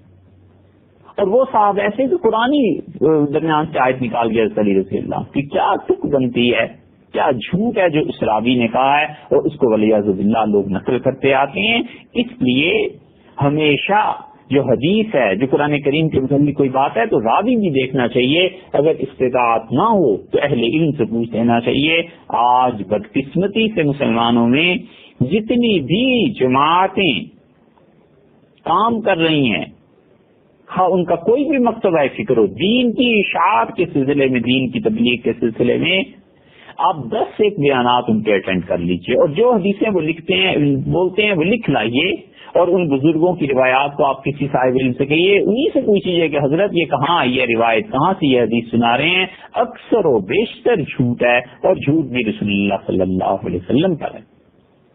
اور وہ صاحب ایسے کہ قرآن درمیان سے آیت نکال گیا علی رضی اللہ کی کیا تک بنتی ہے، کیا جھوٹ ہے جو اس راوی نے کہا ہے، اور اس کو ولیعذ باللہ لوگ نقل کرتے آتے ہیں. اس لیے ہمیشہ جو حدیث ہے، جو قرآن کریم کے متعلق کوئی بات ہے تو راوی بھی دیکھنا چاہیے. اگر استطاعت نہ ہو تو اہل علم سے پوچھ لینا چاہیے. آج بدقسمتی سے مسلمانوں میں جتنی بھی جماعتیں کام کر رہی ہیں، ہاں ان کا کوئی بھی مقصد ہے فکر ہو، دین کی اشاعت کے سلسلے میں، دین کی تبلیغ کے سلسلے میں، آپ 10 ایک بیانات ان کے اٹینڈ کر لیجئے، اور جو حدیثیں وہ لکھتے ہیں بولتے ہیں وہ لکھ لائیے، اور ان بزرگوں کی روایات کو آپ کسی صاحب علم سے کہیے، انہی سے پوچھیے کہ حضرت یہ کہاں آئی ہے روایت، کہاں سے یہ حدیث سنا رہے ہیں؟ اکثر و بیشتر جھوٹ ہے، اور جھوٹ بھی رسول اللہ صلی اللہ علیہ وسلم پر ہے۔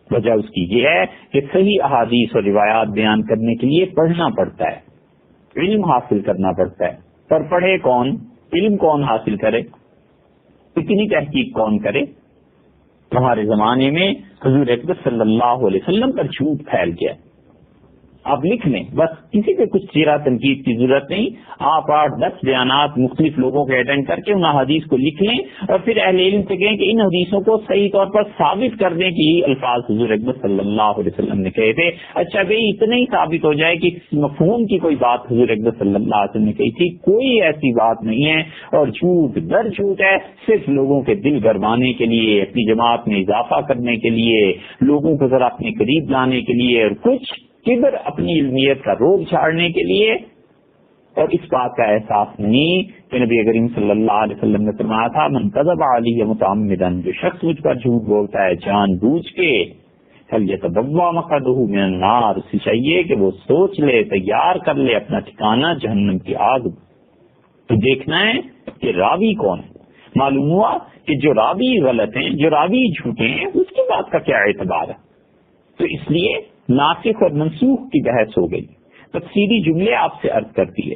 وجہ اس کی یہ ہے کہ صحیح احادیث اور روایات بیان کرنے کے لیے پڑھنا پڑتا ہے، علم حاصل کرنا پڑتا ہے، پر پڑھے کون؟ علم کون حاصل کرے؟ اتنی تحقیق کون کرے؟ ہمارے زمانے میں حضور اکبر صلی اللہ علیہ وسلم پر جھوٹ پھیل گیا، آپ لکھ لیں، بس کسی پہ کچھ چیرہ تنقید کی ضرورت نہیں، آپ 8-10 بیانات مختلف لوگوں کے اٹینڈ کر کے ان حدیث کو لکھ لیں، اور پھر اہل علم سے کہیں کہ ان حدیثوں کو صحیح طور پر ثابت کر دیں کہ یہ الفاظ حضور اکبر صلی اللہ علیہ وسلم نے کہے تھے۔ اچھا بھئی اتنا ہی ثابت ہو جائے کہ مفہوم کی کوئی بات حضور اکبر صلی اللہ علیہ وسلم نے کہی تھی، کوئی ایسی بات نہیں ہے، اور جھوٹ در جھوٹ ہے، صرف لوگوں کے دل گرمانے کے لیے، اپنی جماعت میں اضافہ کرنے کے لیے، لوگوں کو ذرا اپنے قریب لانے کے لیے، اور کچھ کبر اپنی علمیت کا روب جھاڑنے کے لیے، اور اس بات کا احساس نہیں کہ نبی کریم صلی اللہ علیہ وسلم نے فرمایا تھا من کذب علی متعمدا، جو شخص مجھ پر جھوٹ بولتا ہے جان بوجھ کے، فلیتبوأ مقعدہ من النار، اسے چاہیے کہ وہ سوچ لے، تیار کر لے اپنا ٹھکانہ جہنم کی آگ۔ تو دیکھنا ہے کہ راوی کون ہے، معلوم ہوا کہ جو راوی غلط ہیں، جو راوی جھوٹے ہیں، اس کی بات کا کیا اعتبار ہے؟ تو اس لیے ناسخ اور منسوخ کی بحث ہو گئی، تفسیری جملے آپ سے عرض کر دیے،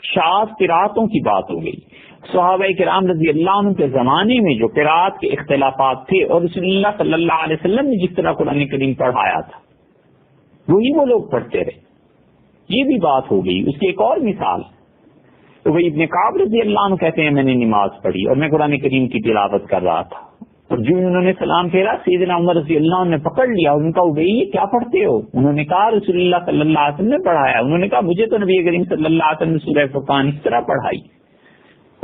شاذ قراتوں کی بات ہو گئی، صحابہ کرام رضی اللہ عنہ کے زمانے میں جو قرات کے اختلافات تھے، اور رسول اللہ صلی اللہ علیہ وسلم نے جس طرح قرآن کریم پڑھایا تھا وہی وہ لوگ پڑھتے رہے، یہ بھی بات ہو گئی۔ اس کی ایک اور مثال، تو وہی ابن کعب رضی اللہ عنہ کہتے ہیں میں نے نماز پڑھی اور میں قرآن کریم کی تلاوت کر رہا تھا، اور جو انہوں نے سلام پھیرا سیدنا عمر رضی اللہ عنہ نے پکڑ لیا، ان کا بھائی یہ کیا پڑھتے ہو؟ انہوں نے کہا رسول اللہ صلی اللہ علیہ وسلم نے پڑھایا۔ انہوں نے کہا مجھے تو نبی کریم صلی اللہ علیہ وسلم نے سورہ فرقان اس طرح پڑھائی،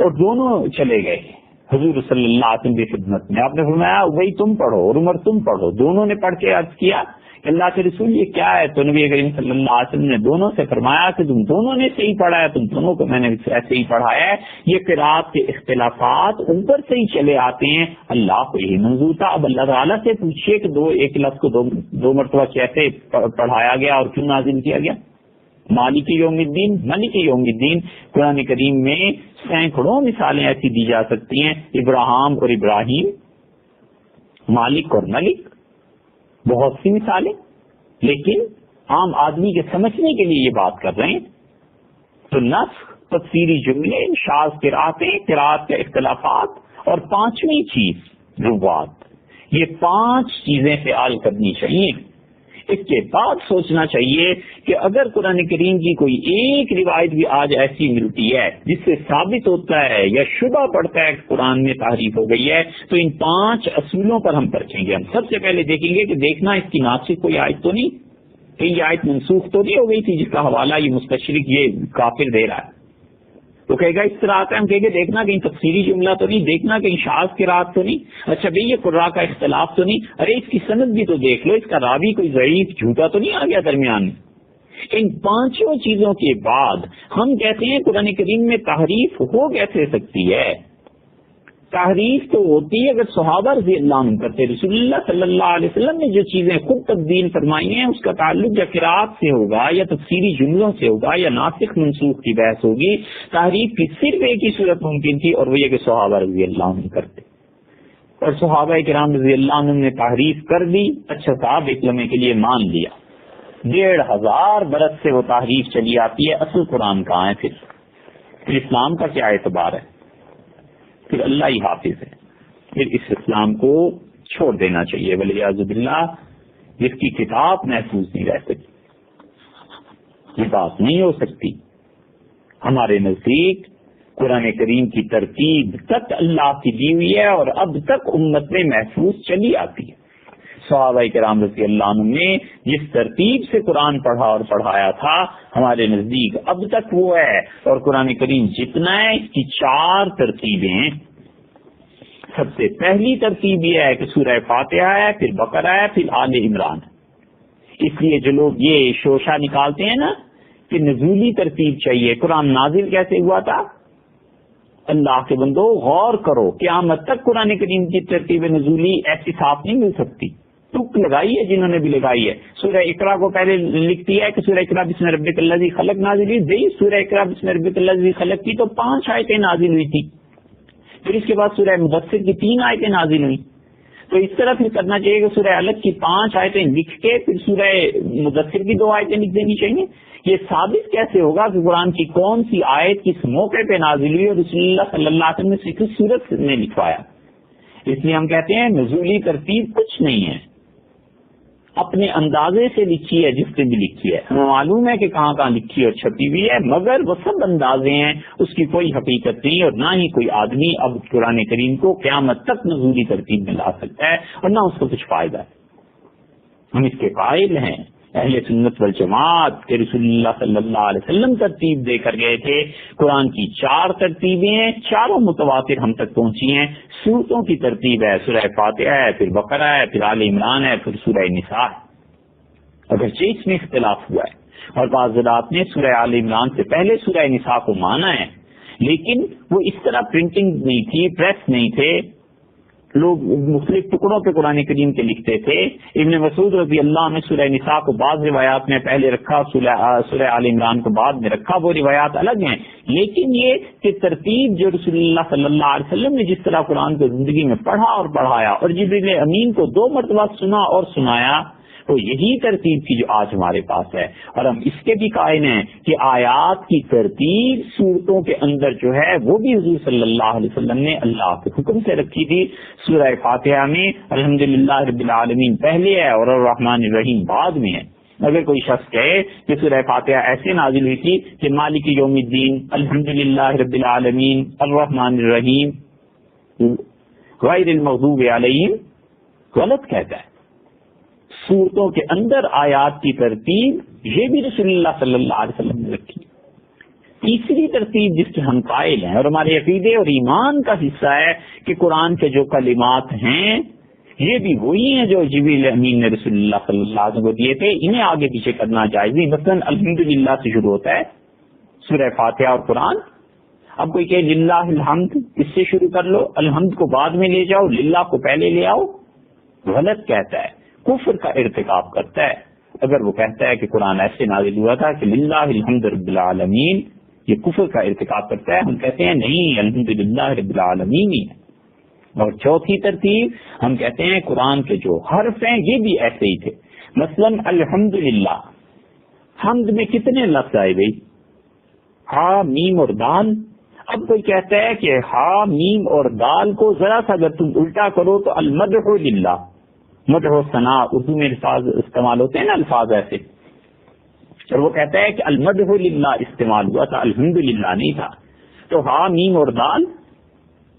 اور دونوں چلے گئے حضور صلی اللہ علیہ وسلم کی خدمت میں، آپ نے فرمایا وہی تم پڑھو اور عمر تم پڑھو، دونوں نے پڑھ کے عرض کیا اللہ کے رسول یہ کیا ہے؟ تو نبی کریم صلی اللہ علیہ وسلم نے دونوں سے فرمایا کہ تم دونوں نے صحیح پڑھا ہے، تم دونوں کو میں نے ایسے ہی پڑھایا ہے۔ یہ قرات کے اختلافات اوپر سے ہی چلے آتے ہیں، اللہ کو یہی منظور تھا۔ اب اللہ تعالیٰ سے پوچھیے کہ ایک لفظ کو دو مرتبہ کیسے پڑھایا گیا اور کیوں نازل کیا گیا؟ مالک یوم الدین، مالک یوم الدین، قرآن کریم میں سینکڑوں مثالیں ایسی دی جا سکتی ہیں، ابراہیم اور ابراہیم، مالک اور ملک، بہت سی مثالیں، لیکن عام آدمی کے سمجھنے کے لیے یہ بات کر رہے ہیں۔ تو نسخ، تفسیری جملے، شاذ قراتیں، قرات کے اختلافات، اور پانچویں چیز روات، یہ 5 چیزیں فعال کرنی چاہیے۔ اس کے بعد سوچنا چاہیے کہ اگر قرآن کریم کی کوئی ایک روایت بھی آج ایسی ملتی ہے جس سے ثابت ہوتا ہے یا شبہ پڑتا ہے کہ قرآن میں تحریف ہو گئی ہے، تو ان 5 اصولوں پر ہم پرکھیں گے۔ ہم سب سے پہلے دیکھیں گے کہ دیکھنا اس کی ناسخ کوئی آیت تو نہیں، کہ یہ آیت منسوخ تو نہیں ہو گئی تھی جس کا حوالہ یہ مستشرق یہ کافر دے رہا ہے، تو کہے گا اس طرح آتا ہے، ہم کہیں گے دیکھنا کہیں تفسیری جملہ تو نہیں، دیکھنا کہیں شاذ قرات تو نہیں، اچھا بھئی یہ قراء کا اختلاف تو نہیں، ارے اس کی سند بھی تو دیکھ لو، اس کا راوی کوئی ضعیف جھوٹا تو نہیں آ گیا درمیان میں۔ ان 5 چیزوں کے بعد ہم کہتے ہیں قرآن کریم میں تحریف ہو کیسے سکتی ہے؟ تحریف تو ہوتی ہے اگر صحابہ رضی اللہ عنہ کرتے، رسول اللہ صلی اللہ علیہ وسلم نے جو چیزیں خود تبدیل فرمائی ہیں اس کا تعلق یا قرات سے ہوگا یا تفسیری جملوں سے ہوگا یا ناسخ منسوخ کی بحث ہوگی۔ تحریف کی صرف ایک ہی صورت ممکن تھی، اور وہ یہ کہ صحابہ رضی اللہ عنہ کرتے، اور صحابہ کرام رضی اللہ عنہ نے تحریف کر دی، اچھا صاحب ایک لمحے کے لیے مان لیا، 1500 برس سے وہ تحریف چلی آتی ہے، اصل قرآن کہاں ہے؟ پھر اسلام کا کیا اعتبار ہے؟ پھر اللہ ہی حافظ ہے، پھر اس اسلام کو چھوڑ دینا چاہیے، والعیاذ باللہ جس کی کتاب محفوظ نہیں رہ سکتی، یہ بات نہیں ہو سکتی۔ ہمارے نزدیک قرآن کریم کی ترتیب تک اللہ کی دی ہوئی ہے، اور اب تک امت میں محفوظ چلی آتی ہے۔ صحابہ کرام رضی اللہ عنہ نے جس ترتیب سے قرآن پڑھا اور پڑھایا تھا ہمارے نزدیک اب تک وہ ہے، اور قرآن کریم جتنا ہے اس کی 4 ترتیبیں ہیں۔ سب سے پہلی ترتیب یہ ہے کہ سورہ فاتحہ ہے، پھر بقرہ ہے، پھر آل عمران ہے۔ اس لیے جو لوگ یہ شوشہ نکالتے ہیں نا کہ نزولی ترتیب چاہیے، قرآن نازل کیسے ہوا تھا؟ اللہ کے بندو غور کرو، قیامت تک قرآن کریم کی ترتیب نزولی ایسی صاف نہیں مل سکتی، ٹک لگائی ہے جنہوں نے بھی لگائی ہے۔ سورہ اقرا کو پہلے لکھ دیا ہے کہ سورہ اقرا بسم ربک الذی خلق نازل ہوئی، سورہ اقرا بسم ربک الذی خلق کی تو 5 آیتیں نازل ہوئی تھی، پھر اس کے بعد سورہ مدثر کی 3 آیتیں نازل ہوئی۔ تو اس طرح پھر کرنا چاہیے کہ سورہ علق کی 5 آیتیں لکھ کے پھر سورہ مدثر کی 2 آیتیں لکھ دینی چاہیے۔ یہ ثابت کیسے ہوگا کہ قرآن کی کون سی آیت کس موقع پہ نازل ہوئی اور رسول اللہ صلی اللہ علیہ وسلم نے کس صورت میں لکھوایا؟ اس لیے ہم کہتے ہیں نزولی ترتیب کچھ نہیں ہے، اپنے اندازے سے لکھی ہے، جس سے بھی لکھی ہے، ہمیں معلوم ہے کہ کہاں کہاں لکھی اور چھپی ہوئی ہے، مگر وہ سب اندازے ہیں، اس کی کوئی حقیقت نہیں، اور نہ ہی کوئی آدمی اب قرآن کریم کو قیامت تک نزولی ترتیب میں لا سکتا ہے، اور نہ اس کو کچھ فائدہ ہے۔ ہم اس کے قائل ہیں، اہل سنت والجماعت کے رسول اللہ صلی اللہ علیہ وسلم ترتیب دے کر گئے تھے، قرآن کی 4 ترتیبیں ہیں، چاروں متواتر ہم تک پہنچی ہیں۔ سورتوں کی ترتیب ہے، سورہ فاتحہ ہے، پھر بقرہ ہے، پھر آل عمران ہے، پھر سورہ نساء ہے، اگرچہ اس میں اختلاف ہوا ہے، اور بعض حضرات نے سورہ آل عمران سے پہلے سورہ نساء کو مانا ہے، لیکن وہ اس طرح پرنٹنگ نہیں تھی، پریس نہیں تھے، لوگ مختلف ٹکڑوں پہ قرآن کریم کے لکھتے تھے۔ ابن مسعود رضی اللہ عنہ نے سورہ نساء کو بعض روایات میں پہلے رکھا، سورہ آل عمران کو بعد میں رکھا، وہ روایات الگ ہیں، لیکن یہ کہ ترتیب جو رسول اللہ صلی اللہ علیہ وسلم نے جس طرح قرآن کو زندگی میں پڑھا اور پڑھایا اور جبریل امین کو 2 مرتبہ سنا اور سنایا، تو یہی ترتیب کی جو آج ہمارے پاس ہے، اور ہم اس کے بھی قائل ہیں کہ آیات کی ترتیب صورتوں کے اندر جو ہے وہ بھی حضور صلی اللہ علیہ وسلم نے اللہ کے حکم سے رکھی تھی۔ سورہ فاتحہ میں الحمدللہ رب العالمین پہلے ہے اور الرحمن الرحیم بعد میں ہے۔ اگر کوئی شخص کہے کہ سورہ فاتحہ ایسے نازل ہوئی تھی کہ مالک یوم الدین الحمدللہ رب العالمین الرحمن الرحیم غیر المغضوب علیہم، غلط کہتا ہے۔ صورتوں کے اندر آیات کی ترتیب یہ بھی رسول اللہ صلی اللہ علیہ وسلم نے رکھی۔ تیسری ترتیب جس کے ہم قائل ہیں اور ہمارے عقیدے اور ایمان کا حصہ ہے کہ قرآن کے جو کلمات ہیں یہ بھی وہی ہیں جو جبریل امین نے رسول اللہ صلی اللہ علیہ وسلم کو دیے تھے، انہیں آگے پیچھے کرنا جائز نہیں۔ مثلا الحمدللہ سے شروع ہوتا ہے سورہ فاتحہ اور قرآن، اب کوئی کہ للہ الحمد، اس سے شروع کر لو، الحمد کو بعد میں لے جاؤ، للہ کو پہلے لے آؤ، غلط کہتا ہے، کفر کا ارتکاب کرتا ہے۔ اگر وہ کہتا ہے کہ قرآن ایسے نازل ہوا تھا کہ للہ الحمد رب العالمین، یہ کفر کا ارتکاب کرتا ہے۔ ہم کہتے ہیں نہیں، الحمدللہ رب العالمین ہی ہے۔ اور چوتھی ترتیب ہم کہتے ہیں قرآن کے جو حرف ہیں یہ بھی ایسے ہی تھے۔ مثلا الحمدللہ، حمد میں کتنے لفظ آئے بھائی؟ ہا، میم اور دال۔ اب کوئی کہتا ہے کہ ہا، میم اور دال کو ذرا سا اگر تم الٹا کرو تو المدح للہ، مدح و ثنا، اردو میں الفاظ استعمال ہوتے ہیں نا الفاظ ایسے، اور وہ کہتا ہے کہ المدح للہ استعمال ہوا تھا، الحمدللہ نہیں تھا۔ تو ہا، میم اور دال،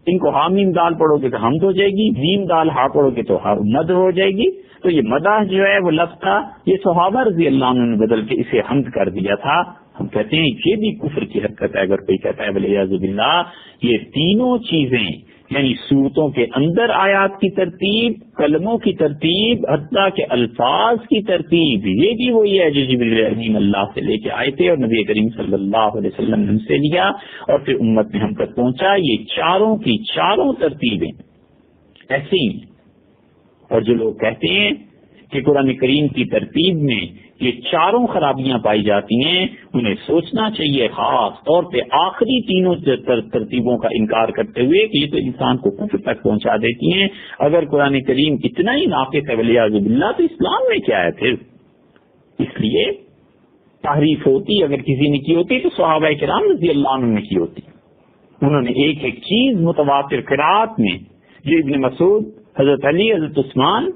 ان کو ہا میم دال پڑھو گے تو حمد ہو جائے گی، میم دال ہا پڑھو گے تو مدح ہو جائے گی۔ تو یہ مدح جو ہے وہ لفظ تھا، یہ صحابہ رضی اللہ عنہ نے بدل کے اسے حمد کر دیا تھا۔ ہم کہتے ہیں یہ بھی کفر کی حرکت ہے۔ اگر کوئی کہتا ہے والعیاذ باللہ یہ تینوں چیزیں یعنی صورتوں کے اندر آیات کی ترتیب، کلموں کی ترتیب، حتیٰ کہ الفاظ کی ترتیب، یہ بھی وہی ہے جو جبریل امین اللہ سے لے کے آئے تھے اور نبی کریم صلی اللہ علیہ وسلم نے ہم سے لیا اور پھر امت میں ہم تک پہنچا۔ یہ چاروں کی چاروں ترتیبیں ایسی ہیں۔ اور جو لوگ کہتے ہیں کہ قرآن کریم کی ترتیب میں یہ چاروں خرابیاں پائی جاتی ہیں، انہیں سوچنا چاہیے خاص طور پہ آخری تینوں ترتیبوں کا انکار کرتے ہوئے کہ یہ تو انسان کو کفر تک پہنچا دیتی ہیں۔ اگر قرآن کریم اتنا ہی ناقص ہے والعیاذ باللہ تو اسلام میں کیا ہے پھر؟ اس لیے تحریف ہوتی اگر کسی نے کی ہوتی تو صحابہ کرام رضی اللہ عنہ نے کی ہوتی۔ انہوں نے ایک ایک چیز متواتر قرات میں جو ابن مسعود، حضرت علی، حضرت عثمان،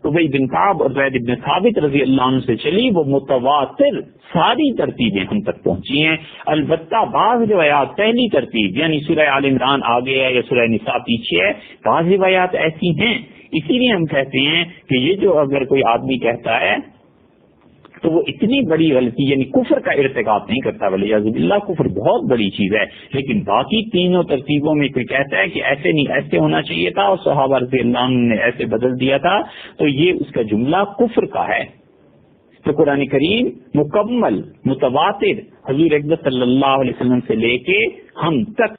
ابی بن کعب اور زید بن ثابت رضی اللہ عنہ سے چلی، وہ متواتر ساری ترتیبیں ہم تک پہنچی ہیں۔ البتہ بعض روایات پہلی ترتیب یعنی سورہ آل عمران آگے ہے یا سورہ نساء پیچھے ہے، بعض روایات ایسی ہیں۔ اسی لیے ہم کہتے ہیں کہ یہ جو اگر کوئی آدمی کہتا ہے تو وہ اتنی بڑی غلطی یعنی کفر کا ارتکاب نہیں کرتا، والعیاذ باللہ کفر بہت بڑی چیز ہے، لیکن باقی تینوں ترتیبوں میں کوئی کہتا ہے کہ ایسے نہیں ایسے ہونا چاہیے تھا اور صحابہ رضی اللہ عنہ نے ایسے بدل دیا تھا، تو یہ اس کا جملہ کفر کا ہے۔ تو قرآن کریم مکمل متواتر حضور اکبر صلی اللہ علیہ وسلم سے لے کے ہم تک